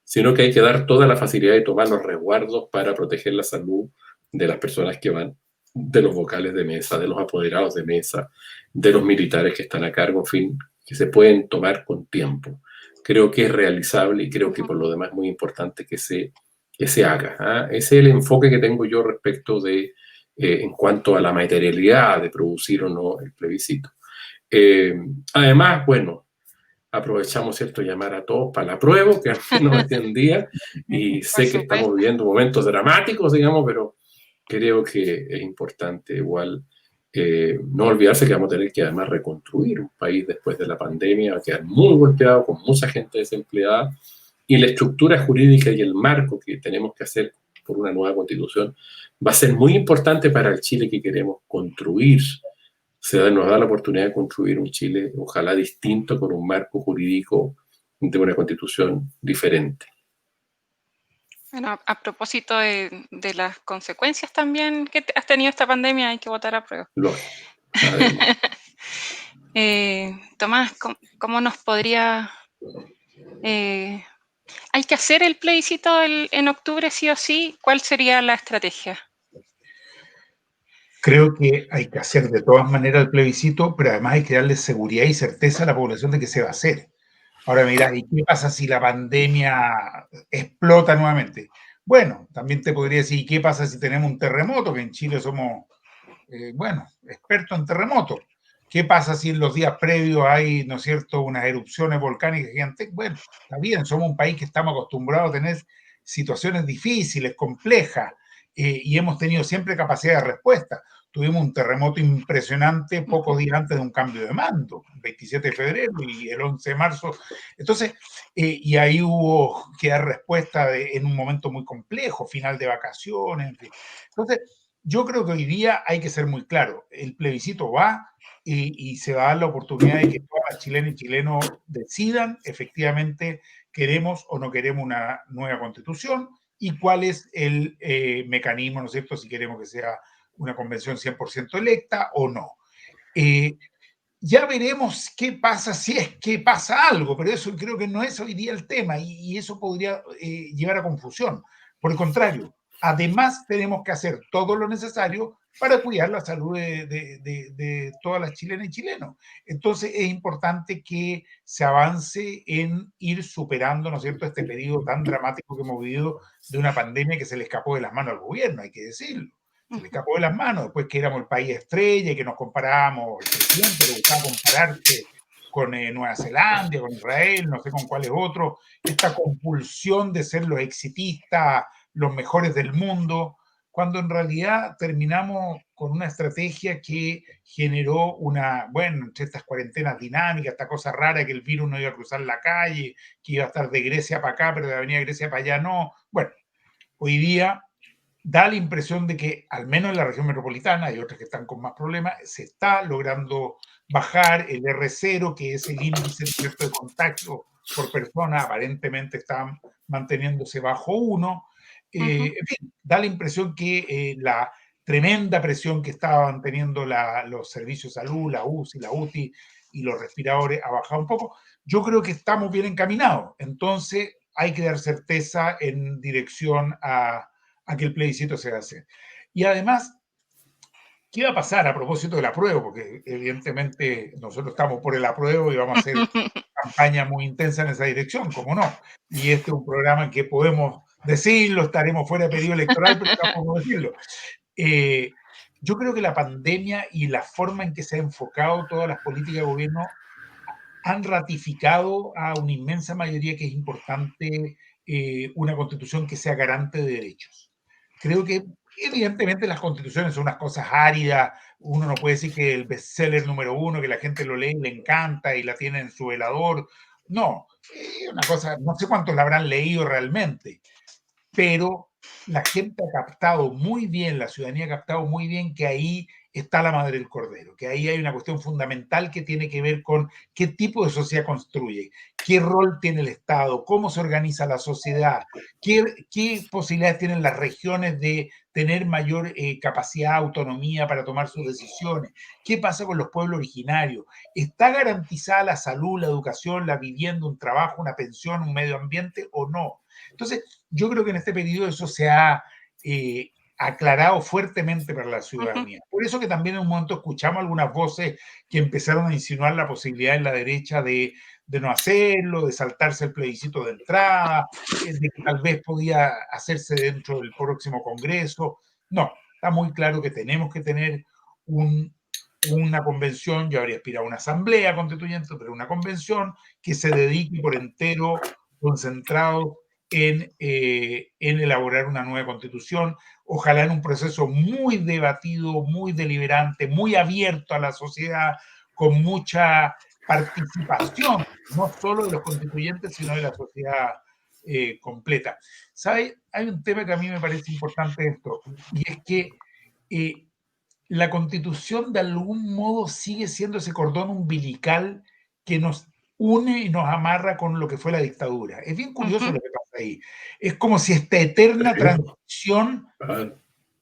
sino que hay que dar toda la facilidad de tomar los resguardos para proteger la salud de las personas que van, de los vocales de mesa, de los apoderados de mesa, de los militares que están a cargo, en fin, que se pueden tomar con tiempo. Creo que es realizable y creo que por lo demás es muy importante que se haga. Ese es el enfoque que tengo yo respecto de, en cuanto a la materialidad de producir o no el plebiscito. Además, bueno, aprovechamos, ¿cierto?, llamar a todos para la prueba, que al menos entendía, y sé que estamos viviendo momentos dramáticos, digamos, pero creo que es importante igual no olvidarse que vamos a tener que además reconstruir un país después de la pandemia, va a quedar muy golpeado, con mucha gente desempleada, y la estructura jurídica y el marco que tenemos que hacer por una nueva constitución va a ser muy importante para el Chile que queremos construir. Nos da la oportunidad de construir un Chile, ojalá distinto, con un marco jurídico de una constitución diferente. Bueno, a propósito de las consecuencias también que has tenido esta pandemia, hay que votar a prueba. Tomás, ¿cómo nos podría... ¿hay que hacer el plebiscito en octubre sí o sí? ¿Cuál sería la estrategia? Creo que hay que hacer de todas maneras el plebiscito, pero además hay que darle seguridad y certeza a la población de que se va a hacer. Ahora mira, ¿y qué pasa si la pandemia explota nuevamente? Bueno, también te podría decir, ¿y qué pasa si tenemos un terremoto? Que en Chile somos, expertos en terremotos. ¿Qué pasa si en los días previos hay, ¿no es cierto?, unas erupciones volcánicas gigantes? Bueno, está bien, somos un país que estamos acostumbrados a tener situaciones difíciles, complejas, y hemos tenido siempre capacidad de respuesta. Tuvimos un terremoto impresionante pocos días antes de un cambio de mando, el 27 de febrero y el 11 de marzo. Entonces, y ahí hubo que dar respuesta en un momento muy complejo, final de vacaciones, en fin. Entonces, yo creo que hoy día hay que ser muy claro, el plebiscito va y se va a dar la oportunidad de que todas las chilenas y chilenos decidan efectivamente queremos o no queremos una nueva constitución y cuál es el mecanismo, ¿no es cierto?, si queremos que sea una convención 100% electa o no. Ya veremos qué pasa si es que pasa algo, pero eso creo que no es hoy día el tema y eso podría llevar a confusión. Por el contrario, además tenemos que hacer todo lo necesario para cuidar la salud de todas las chilenas y chilenos. Entonces es importante que se avance en ir superando, ¿no es cierto?, este periodo tan dramático que hemos vivido de una pandemia que se le escapó de las manos al gobierno, hay que decirlo. Se le escapó de las manos, después que éramos el país estrella y que nos comparábamos, el presidente le gustaba compararse con Nueva Zelanda, con Israel, no sé con cuáles otros, esta compulsión de ser los exitistas, los mejores del mundo, cuando en realidad terminamos con una estrategia que generó bueno, entre estas cuarentenas dinámicas, esta cosa rara que el virus no iba a cruzar la calle, que iba a estar de Grecia para acá, pero de Avenida Grecia para allá no. Bueno, hoy día da la impresión de que, al menos en la región metropolitana, hay otras que están con más problemas, se está logrando bajar el R0, que es el índice de contagio por persona, aparentemente está manteniéndose bajo 1. En fin, da la impresión que la tremenda presión que estaban teniendo los servicios de salud, la UCI, la UTI y los respiradores ha bajado un poco. Yo creo que estamos bien encaminados, entonces hay que dar certeza en dirección a que el plebiscito se hace. Y además, ¿qué va a pasar a propósito del apruebo? Porque evidentemente nosotros estamos por el apruebo y vamos a hacer campaña muy intensa en esa dirección, ¿cómo no? Y este es un programa en que podemos decirlo, estaremos fuera de periodo electoral, pero tampoco decirlo. Yo creo que la pandemia y la forma en que se ha enfocado todas las políticas de gobierno han ratificado a una inmensa mayoría que es importante una constitución que sea garante de derechos. Creo que evidentemente las constituciones son unas cosas áridas, uno no puede decir que el bestseller número 1, que la gente lo lee y le encanta y la tiene en su velador, no, una cosa, no sé cuántos la habrán leído realmente, pero la gente ha captado muy bien, la ciudadanía ha captado muy bien que ahí está la madre del cordero, que ahí hay una cuestión fundamental que tiene que ver con qué tipo de sociedad construye, qué rol tiene el Estado, cómo se organiza la sociedad, qué posibilidades tienen las regiones de tener mayor capacidad, autonomía para tomar sus decisiones, qué pasa con los pueblos originarios, ¿está garantizada la salud, la educación, la vivienda, un trabajo, una pensión, un medio ambiente o no? Entonces, yo creo que en este periodo eso se ha aclarado fuertemente para la ciudadanía. Por eso que también en un momento escuchamos algunas voces que empezaron a insinuar la posibilidad en la derecha de no hacerlo, de saltarse el plebiscito de entrada, de que tal vez podía hacerse dentro del próximo Congreso. No, está muy claro que tenemos que tener una convención, yo habría aspirado a una asamblea constituyente, pero una convención que se dedique por entero, concentrado en elaborar una nueva constitución, ojalá en un proceso muy debatido, muy deliberante, muy abierto a la sociedad, con mucha participación, no solo de los constituyentes, sino de la sociedad completa. ¿Sabe? Hay un tema que a mí me parece importante esto, y es que la Constitución de algún modo sigue siendo ese cordón umbilical que nos une y nos amarra con lo que fue la dictadura. Es bien curioso lo que pasa ahí. Es como si esta eterna transición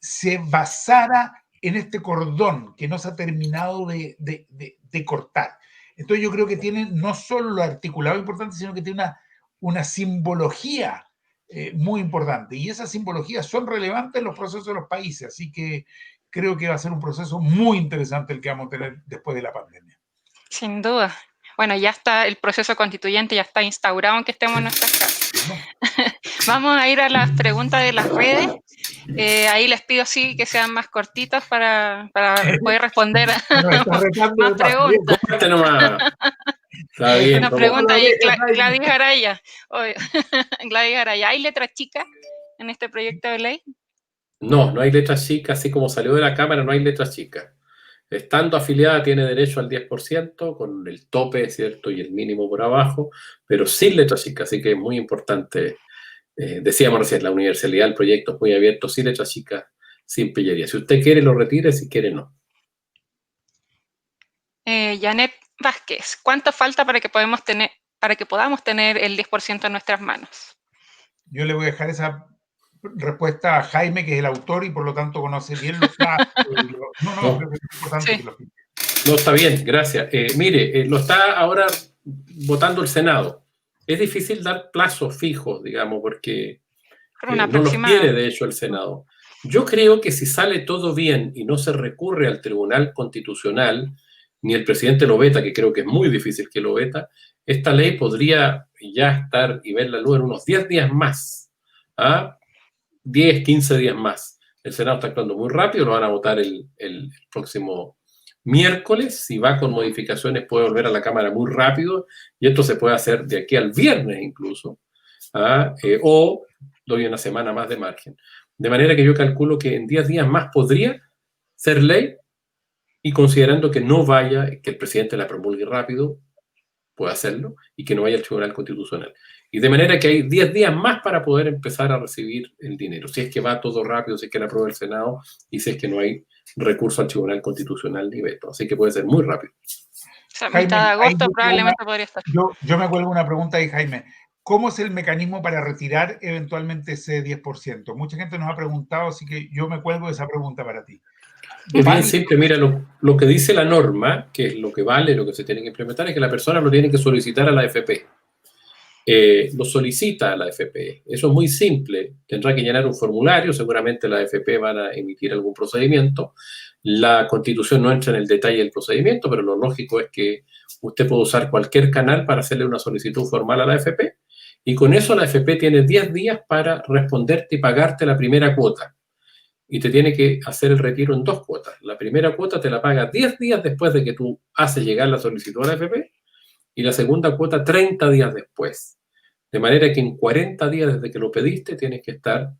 se basara en este cordón que no se ha terminado de cortar. Entonces yo creo que tiene no solo lo articulado importante, sino que tiene una simbología muy importante. Y esas simbologías son relevantes en los procesos de los países. Así que creo que va a ser un proceso muy interesante el que vamos a tener después de la pandemia. Sin duda. Bueno, ya está el proceso constituyente, ya está instaurado aunque estemos en nuestras casas. Vamos a ir a las preguntas de las redes. Ahí les pido sí que sean más cortitos para poder responder a más preguntas. Corte nomás. Está bien. Una pregunta ahí, Gladys Araya. Gladys Araya, ¿hay letra chica en este proyecto de ley? No hay letras chicas, así como salió de la Cámara, no hay letras chicas. Estando afiliada tiene derecho al 10%, con el tope, ¿cierto? Y el mínimo por abajo, pero sin letras chicas, así que es muy importante. Decíamos recién, la universalidad del proyecto es muy abierto, sin letras chicas, sin pillería. Si usted quiere, lo retire, si quiere, no. Janet Vázquez, ¿cuánto falta para que podamos tener el 10% en nuestras manos? Yo le voy a dejar esa respuesta a Jaime, que es el autor y por lo tanto conoce bien los plazos. No, creo que es importante que lo explique. No, está bien, gracias. Mire, lo está ahora votando el Senado. Es difícil dar plazos fijos, digamos, porque no los tiene, de hecho, el Senado. Yo creo que si sale todo bien y no se recurre al Tribunal Constitucional, ni el presidente lo veta, que creo que es muy difícil que lo veta, esta ley podría ya estar y ver la luz en unos 10 días más. 10, 15 días más. El Senado está actuando muy rápido, lo van a votar el próximo miércoles. Si va con modificaciones puede volver a la Cámara muy rápido y esto se puede hacer de aquí al viernes incluso. O doy una semana más de margen. De manera que yo calculo que en 10 días más podría ser ley, y considerando que no vaya, que el presidente la promulgue rápido, puede hacerlo, y que no vaya al Tribunal Constitucional. Y de manera que hay 10 días más para poder empezar a recibir el dinero. Si es que va todo rápido, si es que la aprueba el Senado, y si es que no hay recurso al Tribunal Constitucional ni veto. Así que puede ser muy rápido. O sea, mitad de agosto probablemente podría estar. Yo me acuerdo una pregunta ahí, Jaime. ¿Cómo es el mecanismo para retirar eventualmente ese 10%? Mucha gente nos ha preguntado, así que yo me cuelgo de esa pregunta para ti. Es bien simple, mira, lo que dice la norma, que es lo que vale, lo que se tiene que implementar, es que la persona lo tiene que solicitar a la AFP. Lo solicita a la AFP. Eso es muy simple. Tendrá que llenar un formulario, seguramente la AFP van a emitir algún procedimiento. La Constitución no entra en el detalle del procedimiento, pero lo lógico es que usted puede usar cualquier canal para hacerle una solicitud formal a la AFP, y con eso la AFP tiene 10 días para responderte y pagarte la primera cuota. Y te tiene que hacer el retiro en 2 cuotas. La primera cuota te la paga 10 días después de que tú haces llegar la solicitud a la AFP, y la segunda cuota 30 días después. De manera que en 40 días desde que lo pediste tienes que estar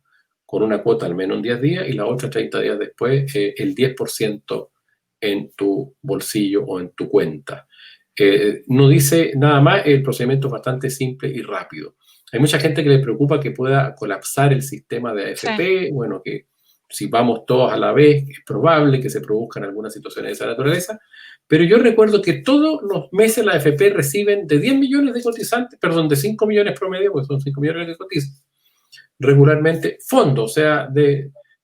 con una cuota al menos en 10 días y la otra 30 días después el 10% en tu bolsillo o en tu cuenta. No dice nada más, el procedimiento es bastante simple y rápido. Hay mucha gente que le preocupa que pueda colapsar el sistema de AFP, bueno, que si vamos todos a la vez, es probable que se produzcan algunas situaciones de esa naturaleza, pero yo recuerdo que todos los meses la AFP reciben de 10 millones de cotizantes, perdón, de 5 millones promedio, porque son 5 millones que cotizan, regularmente fondos, o sea,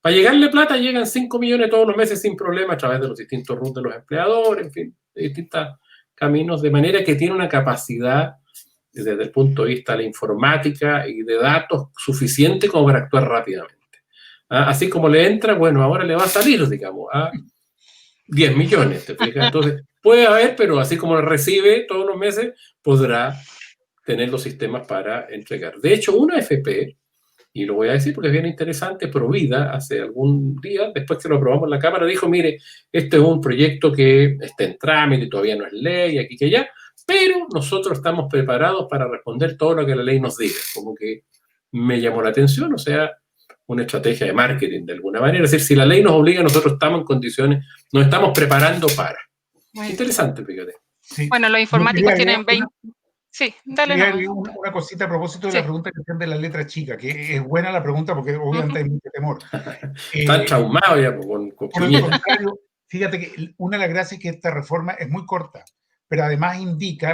para llegarle plata llegan 5 millones todos los meses sin problema a través de los distintos RUT de los empleadores, en fin, de distintos caminos, de manera que tiene una capacidad desde el punto de vista de la informática y de datos suficiente como para actuar rápidamente. Así como le entra, bueno, ahora le va a salir, digamos, a 10 millones, ¿te fijas? Entonces, puede haber, pero así como recibe todos los meses, podrá tener los sistemas para entregar. De hecho, una AFP, y lo voy a decir porque es bien interesante, Provida, hace algún día, después que lo aprobamos en la Cámara, dijo, mire, este es un proyecto que está en trámite, todavía no es ley, aquí que allá, pero nosotros estamos preparados para responder todo lo que la ley nos diga. Como que me llamó la atención, o sea, una estrategia de marketing de alguna manera. Es decir, si la ley nos obliga, nosotros estamos en condiciones, nos estamos preparando para. Muy interesante, fíjate. Sí. Bueno, los informáticos tienen 20... Sí, dale. Una cosita a propósito de la pregunta que hacían de la letra chica, que es buena la pregunta porque obviamente hay mucho temor. Están traumados ya con por el contrario, fíjate que una de las gracias es que esta reforma es muy corta, pero además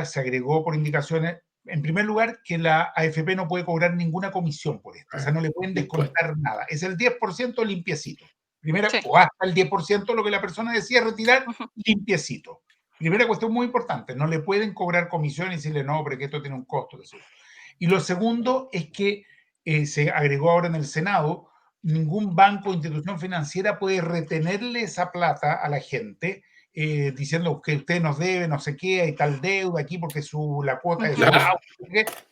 se agregó por indicaciones, en primer lugar, que la AFP no puede cobrar ninguna comisión por esto, o sea, no le pueden descontar nada. Es el 10% limpiecito. Primera, o hasta el 10% lo que la persona decía retirar, limpiecito. Primera cuestión muy importante, no le pueden cobrar comisión y decirle no, pero que esto tiene un costo. Y lo segundo es que se agregó ahora en el Senado, ningún banco o institución financiera puede retenerle esa plata a la gente diciendo que usted nos debe no sé qué, hay tal deuda aquí porque la cuota es...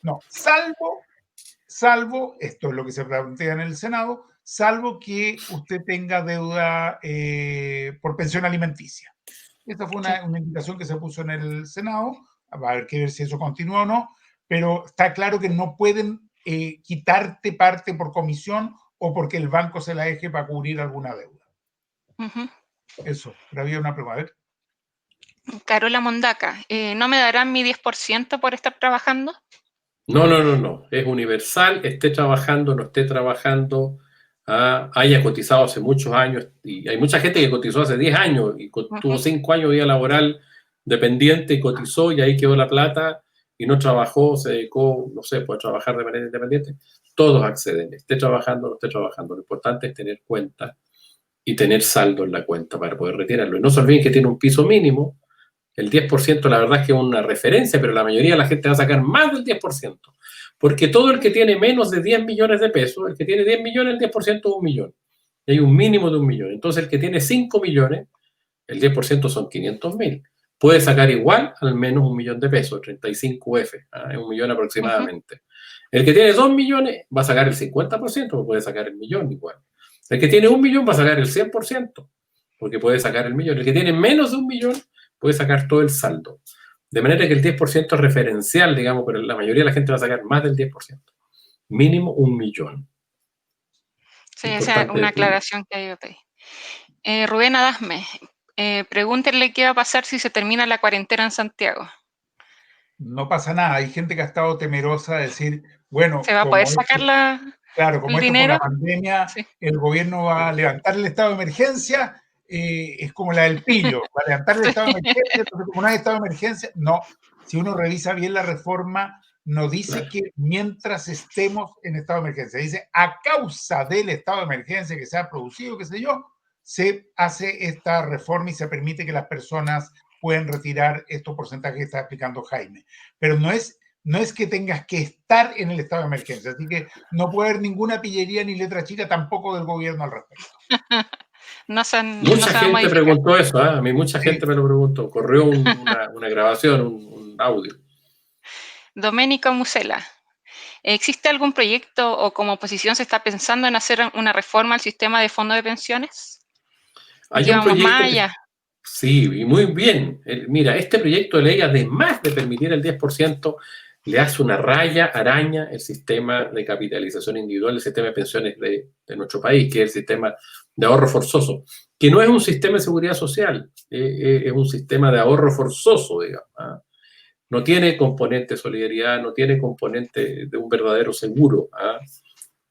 No, salvo salvo, esto es lo que se plantea en el Senado, salvo que usted tenga deuda por pensión alimenticia. Esta fue una invitación que se puso en el Senado, va a haber que ver si eso continúa o no, pero está claro que no pueden quitarte parte por comisión o porque el banco se la deje para cubrir alguna deuda. Eso, pero había una pregunta. A ver. Carola Mondaca, ¿no me darán mi 10% por estar trabajando? No. Es universal, esté trabajando, no esté trabajando, haya cotizado hace muchos años. Y hay mucha gente que cotizó hace 10 años y tuvo 5 años de vida laboral dependiente y cotizó y ahí quedó la plata y no trabajó, se dedicó, no sé, pues a trabajar de manera independiente. Todos acceden, esté trabajando o no esté trabajando. Lo importante es tener cuenta y tener saldo en la cuenta para poder retirarlo. Y no se olviden que tiene un piso mínimo. El 10% la verdad es que es una referencia, pero la mayoría de la gente va a sacar más del 10%. Porque todo el que tiene menos de 10 millones de pesos, el que tiene 10 millones, el 10% es 1 millón. Y hay un mínimo de 1 millón. Entonces el que tiene 5 millones, el 10% son 500.000. Puede sacar igual al menos 1 millón de pesos, 35 UF, es 1 millón aproximadamente. El que tiene 2 millones va a sacar el 50%, porque puede sacar el millón igual. El que tiene 1 millón va a sacar el 100%, porque puede sacar el millón. El que tiene menos de 1 millón puede sacar todo el saldo. De manera que el 10% es referencial, digamos, pero la mayoría de la gente va a sacar más del 10%. Mínimo 1 millón. Sí, esa es una aclaración que yo pedí. Rubén Adasme, pregúntenle qué va a pasar si se termina la cuarentena en Santiago. No pasa nada. Hay gente que ha estado temerosa de decir, bueno, ¿se va a poder sacar como esto por la pandemia, sí, el gobierno va a levantar el estado de emergencia, es como la del pillo, va a levantar el estado de emergencia, entonces como no hay estado de emergencia, no. Si uno revisa bien la reforma, no dice que mientras estemos en estado de emergencia, dice a causa del estado de emergencia que se ha producido, qué sé yo, se hace esta reforma y se permite que las personas puedan retirar estos porcentajes que está explicando Jaime. Pero no es que tengas que estar en el estado de emergencia, así que no puede haber ninguna pillería ni letra chica tampoco del gobierno al respecto. Mucha gente preguntó eso, a mí mucha gente me lo preguntó, corrió una grabación, un audio. Doménica Musela, ¿existe algún proyecto o como oposición se está pensando en hacer una reforma al sistema de fondo de pensiones? Hay un proyecto sí, y muy bien. Mira, este proyecto de ley, además de permitir el 10%, le hace una raya, araña el sistema de capitalización individual, el sistema de pensiones de nuestro país, que es el sistema de ahorro forzoso, que no es un sistema de seguridad social, es un sistema de ahorro forzoso, digamos. No tiene componente de solidaridad, no tiene componente de un verdadero seguro.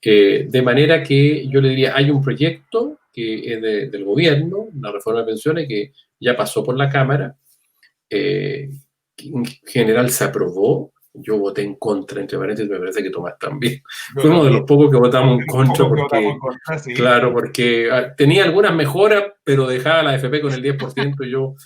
De manera que yo le diría, hay un proyecto que es del gobierno, una reforma de pensiones que ya pasó por la Cámara, que en general se aprobó. Yo voté en contra, entre paréntesis, me parece que Tomás también. Fuimos de los pocos que votamos en contra porque, sí, claro, porque tenía algunas mejoras, pero dejaba la AFP con el 10%.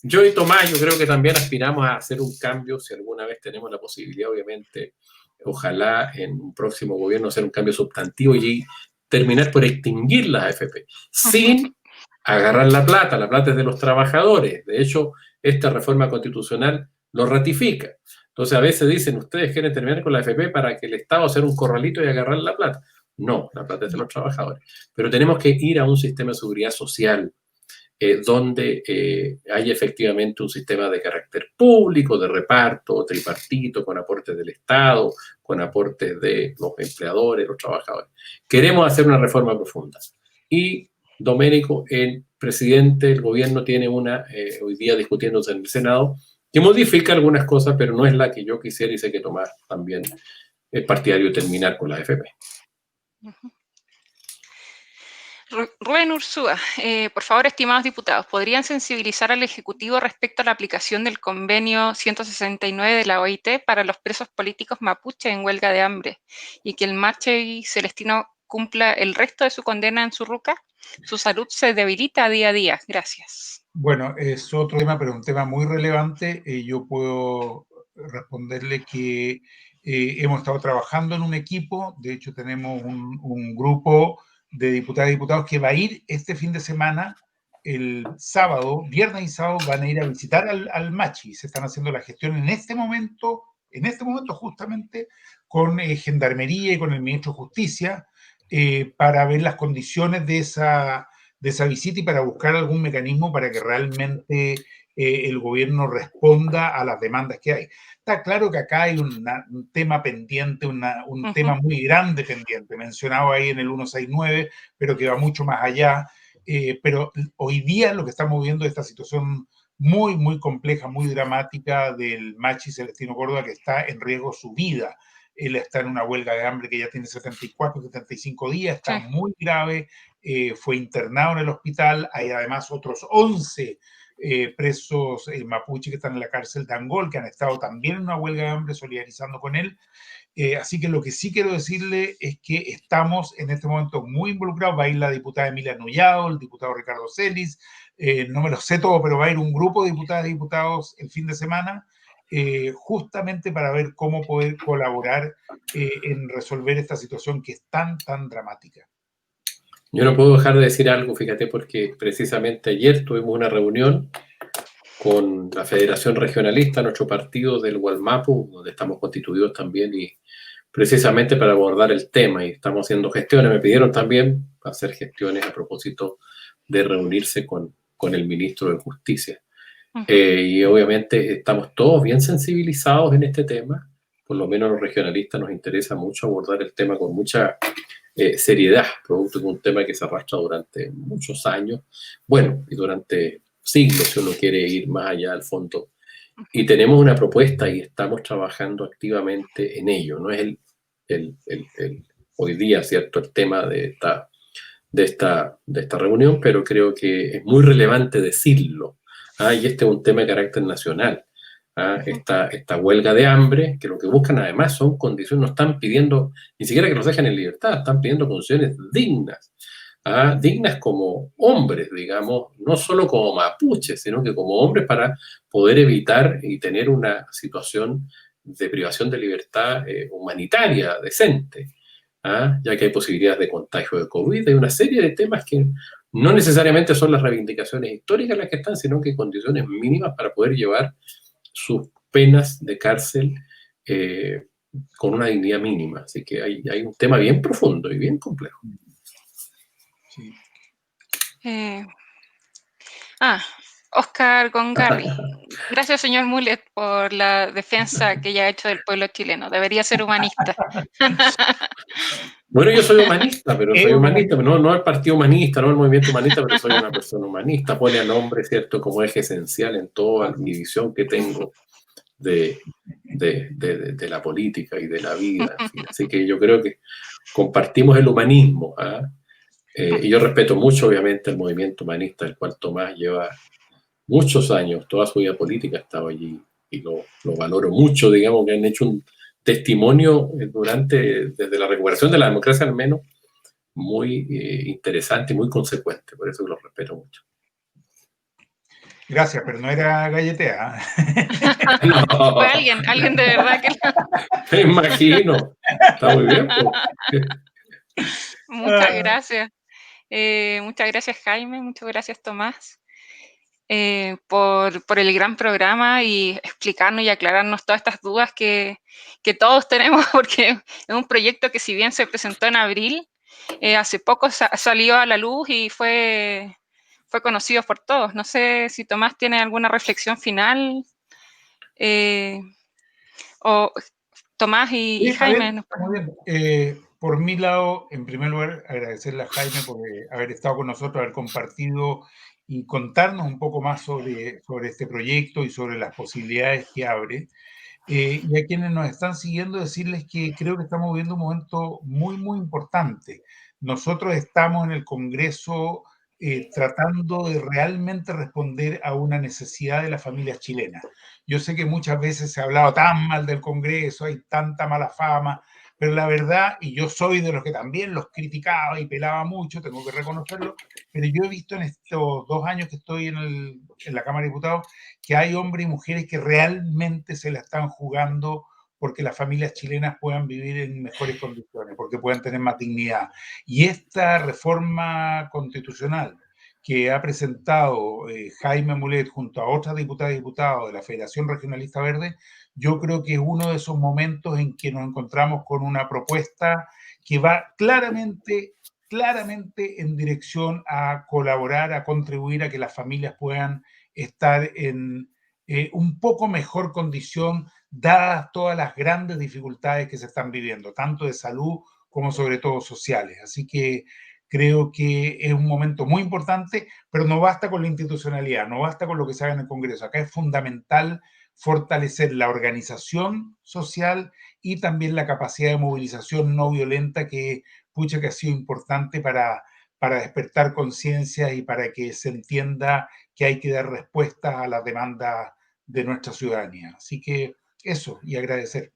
Yo y Tomás, yo creo que también aspiramos a hacer un cambio, si alguna vez tenemos la posibilidad, obviamente, ojalá en un próximo gobierno hacer un cambio sustantivo y terminar por extinguir las AFP, sin agarrar la plata es de los trabajadores. De hecho, esta reforma constitucional lo ratifica. Entonces, a veces dicen, ustedes quieren terminar con la AFP para que el Estado haga un corralito y agarrar la plata. No, la plata es de los trabajadores. Pero tenemos que ir a un sistema de seguridad social, donde hay efectivamente un sistema de carácter público, de reparto, tripartito, con aportes del Estado, con aportes de los empleadores, los trabajadores. Queremos hacer una reforma profunda. Y Doménico, el presidente del gobierno, tiene una, hoy día discutiéndose en el Senado, que modifica algunas cosas, pero no es la que yo quisiera y sé que Tomás también es partidario de terminar con la AFP. Rubén Ursúa, por favor, estimados diputados, ¿podrían sensibilizar al Ejecutivo respecto a la aplicación del convenio 169 de la OIT para los presos políticos mapuche en huelga de hambre y que el Marchey Celestino cumpla el resto de su condena en Surruca? Su salud se debilita día a día. Gracias. Bueno, es otro tema, pero un tema muy relevante. Yo puedo responderle que hemos estado trabajando en un equipo. De hecho, tenemos un grupo de diputadas y diputados que va a ir este fin de semana, el sábado, viernes y sábado, van a ir a visitar al Machi. Se están haciendo la gestión en este momento en este momento justamente con Gendarmería y con el Ministro de Justicia para ver las condiciones de esa visita y para buscar algún mecanismo para que realmente el gobierno responda a las demandas que hay. Está claro que acá hay un tema pendiente, un tema muy grande pendiente, mencionado ahí en el 169, pero que va mucho más allá. Pero hoy día lo que estamos viendo es esta situación muy, muy compleja, muy dramática del Machi Celestino Córdoba, que está en riesgo su vida. Él está en una huelga de hambre que ya tiene 74, 75 días, está muy grave, fue internado en el hospital, hay además otros 11 presos mapuche que están en la cárcel de Angol, que han estado también en una huelga de hambre solidarizando con él. Así que lo que sí quiero decirle es que estamos en este momento muy involucrados. Va a ir la diputada Emilia Nullado, el diputado Ricardo Celis, no me lo sé todo, pero va a ir un grupo de diputadas y diputados el fin de semana, justamente para ver cómo poder colaborar en resolver esta situación que es tan, tan dramática. Yo no puedo dejar de decir algo, fíjate, porque precisamente ayer tuvimos una reunión con la Federación Regionalista, nuestro partido del Gualmapu, donde estamos constituidos también, y precisamente para abordar el tema, y estamos haciendo gestiones. Me pidieron también hacer gestiones a propósito de reunirse con el ministro de Justicia. Y obviamente estamos todos bien sensibilizados en este tema, por lo menos los regionalistas nos interesa mucho abordar el tema con mucha seriedad, producto de un tema que se arrastra durante muchos años, bueno, y durante siglos, si uno quiere ir más allá al fondo. Y tenemos una propuesta y estamos trabajando activamente en ello. No es hoy día, ¿cierto?, el tema de esta reunión, pero creo que es muy relevante decirlo. Y este es un tema de carácter nacional. Esta huelga de hambre, que lo que buscan además son condiciones, no están pidiendo ni siquiera que los dejen en libertad, están pidiendo condiciones dignas, dignas como hombres, digamos, no solo como mapuches, sino que como hombres para poder evitar y tener una situación de privación de libertad humanitaria, decente, ya que hay posibilidades de contagio de COVID, hay una serie de temas que no necesariamente son las reivindicaciones históricas las que están, sino que condiciones mínimas para poder llevar sus penas de cárcel con una dignidad mínima. Así que hay un tema bien profundo y bien complejo. Sí. Oscar Gongarri. Gracias, señor Mulet, por la defensa que ya ha hecho del pueblo chileno. Debería ser humanista. Bueno, yo soy humanista, pero no el partido humanista, no el movimiento humanista, pero soy una persona humanista. Pone al hombre, ¿cierto?, como eje esencial en toda mi visión que tengo de la política y de la vida. En fin. Así que yo creo que compartimos el humanismo. Y yo respeto mucho, obviamente, el movimiento humanista, el cual Tomás lleva muchos años, toda su vida política ha estado allí, y lo valoro mucho, digamos, que han hecho un testimonio desde la recuperación de la democracia al menos, muy interesante y muy consecuente, por eso lo respeto mucho. Gracias, pero no era galletea. No. Fue alguien de verdad que... Me imagino. Está muy bien. Muchas gracias. Muchas gracias, Jaime. Muchas gracias, Tomás, por el gran programa y explicarnos y aclararnos todas estas dudas que todos tenemos, porque es un proyecto que, si bien se presentó en abril, hace poco salió a la luz y fue conocido por todos. No sé si Tomás tiene alguna reflexión final, o Tomás y Jaime. Muy bien. Por mi lado, en primer lugar, agradecerle a Jaime por haber estado con nosotros, haber compartido y contarnos un poco más sobre este proyecto y sobre las posibilidades que abre. Y a quienes nos están siguiendo, decirles que creo que estamos viviendo un momento muy, muy importante. Nosotros estamos en el Congreso tratando de realmente responder a una necesidad de las familias chilenas. Yo sé que muchas veces se ha hablado tan mal del Congreso, hay tanta mala fama, pero la verdad, y yo soy de los que también los criticaba y pelaba mucho, tengo que reconocerlo, pero yo he visto en estos 2 años que estoy en la Cámara de Diputados que hay hombres y mujeres que realmente se la están jugando porque las familias chilenas puedan vivir en mejores condiciones, porque puedan tener más dignidad. Y esta reforma constitucional, que ha presentado Jaime Mulet junto a otras diputadas y diputados de la Federación Regionalista Verde, yo creo que es uno de esos momentos en que nos encontramos con una propuesta que va claramente en dirección a colaborar, a contribuir a que las familias puedan estar en un poco mejor condición, dadas todas las grandes dificultades que se están viviendo, tanto de salud como sobre todo sociales. Así que creo que es un momento muy importante, pero no basta con la institucionalidad, no basta con lo que se haga en el Congreso. Acá es fundamental fortalecer la organización social y también la capacidad de movilización no violenta que ha sido importante para despertar conciencia y para que se entienda que hay que dar respuesta a las demandas de nuestra ciudadanía. Así que eso, y agradecer.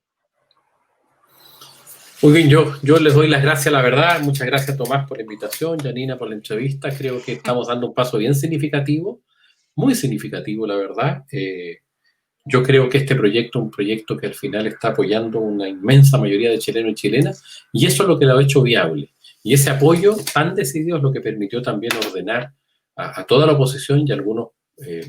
Muy bien, yo les doy las gracias, la verdad. Muchas gracias, Tomás, por la invitación, Janina, por la entrevista. Creo que estamos dando un paso bien significativo, muy significativo, la verdad. Yo creo que este proyecto es un proyecto que al final está apoyando una inmensa mayoría de chilenos y chilenas, y eso es lo que lo ha hecho viable. Y ese apoyo tan decidido es lo que permitió también ordenar a toda la oposición y a algunos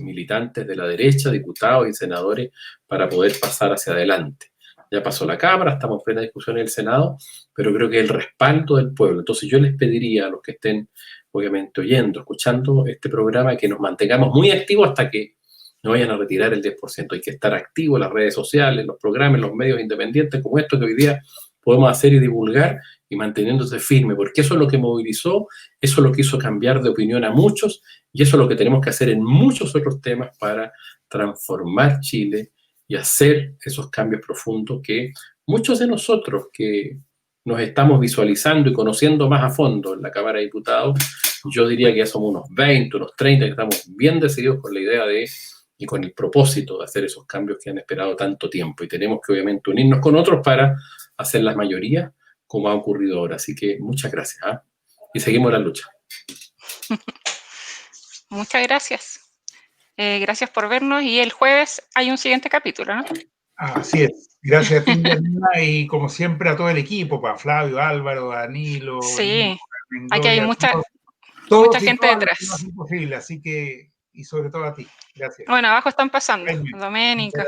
militantes de la derecha, diputados y senadores, para poder pasar hacia adelante. Ya pasó la Cámara, estamos en plena discusión en el Senado, pero creo que el respaldo del pueblo. Entonces yo les pediría a los que estén, obviamente, oyendo, escuchando este programa, que nos mantengamos muy activos hasta que no vayan a retirar el 10%. Hay que estar activos en las redes sociales, en los programas, en los medios independientes como esto que hoy día podemos hacer y divulgar, y manteniéndose firme, porque eso es lo que movilizó, eso es lo que hizo cambiar de opinión a muchos, y eso es lo que tenemos que hacer en muchos otros temas para transformar Chile y hacer esos cambios profundos que muchos de nosotros que nos estamos visualizando y conociendo más a fondo en la Cámara de Diputados, yo diría que ya somos unos 20, unos 30, que estamos bien decididos con la idea de y con el propósito de hacer esos cambios que han esperado tanto tiempo. Y tenemos que obviamente unirnos con otros para hacer la mayoría, como ha ocurrido ahora. Así que muchas gracias. Y seguimos la lucha. Muchas gracias. Gracias por vernos, y el jueves hay un siguiente capítulo, ¿no? Así es. Gracias a ti, Janina, y como siempre a todo el equipo, para Flavio, Álvaro, Danilo, Sí, Mendoza, aquí hay mucha gente detrás. Es imposible, así que, y sobre todo a ti. Gracias. Bueno, abajo están pasando. Jaime, Doménica.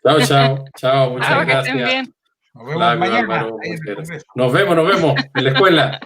Chao, chao. Chao, muchas Chao, gracias. que estén bien. Nos vemos mañana. Álvaro, nos vemos en la escuela.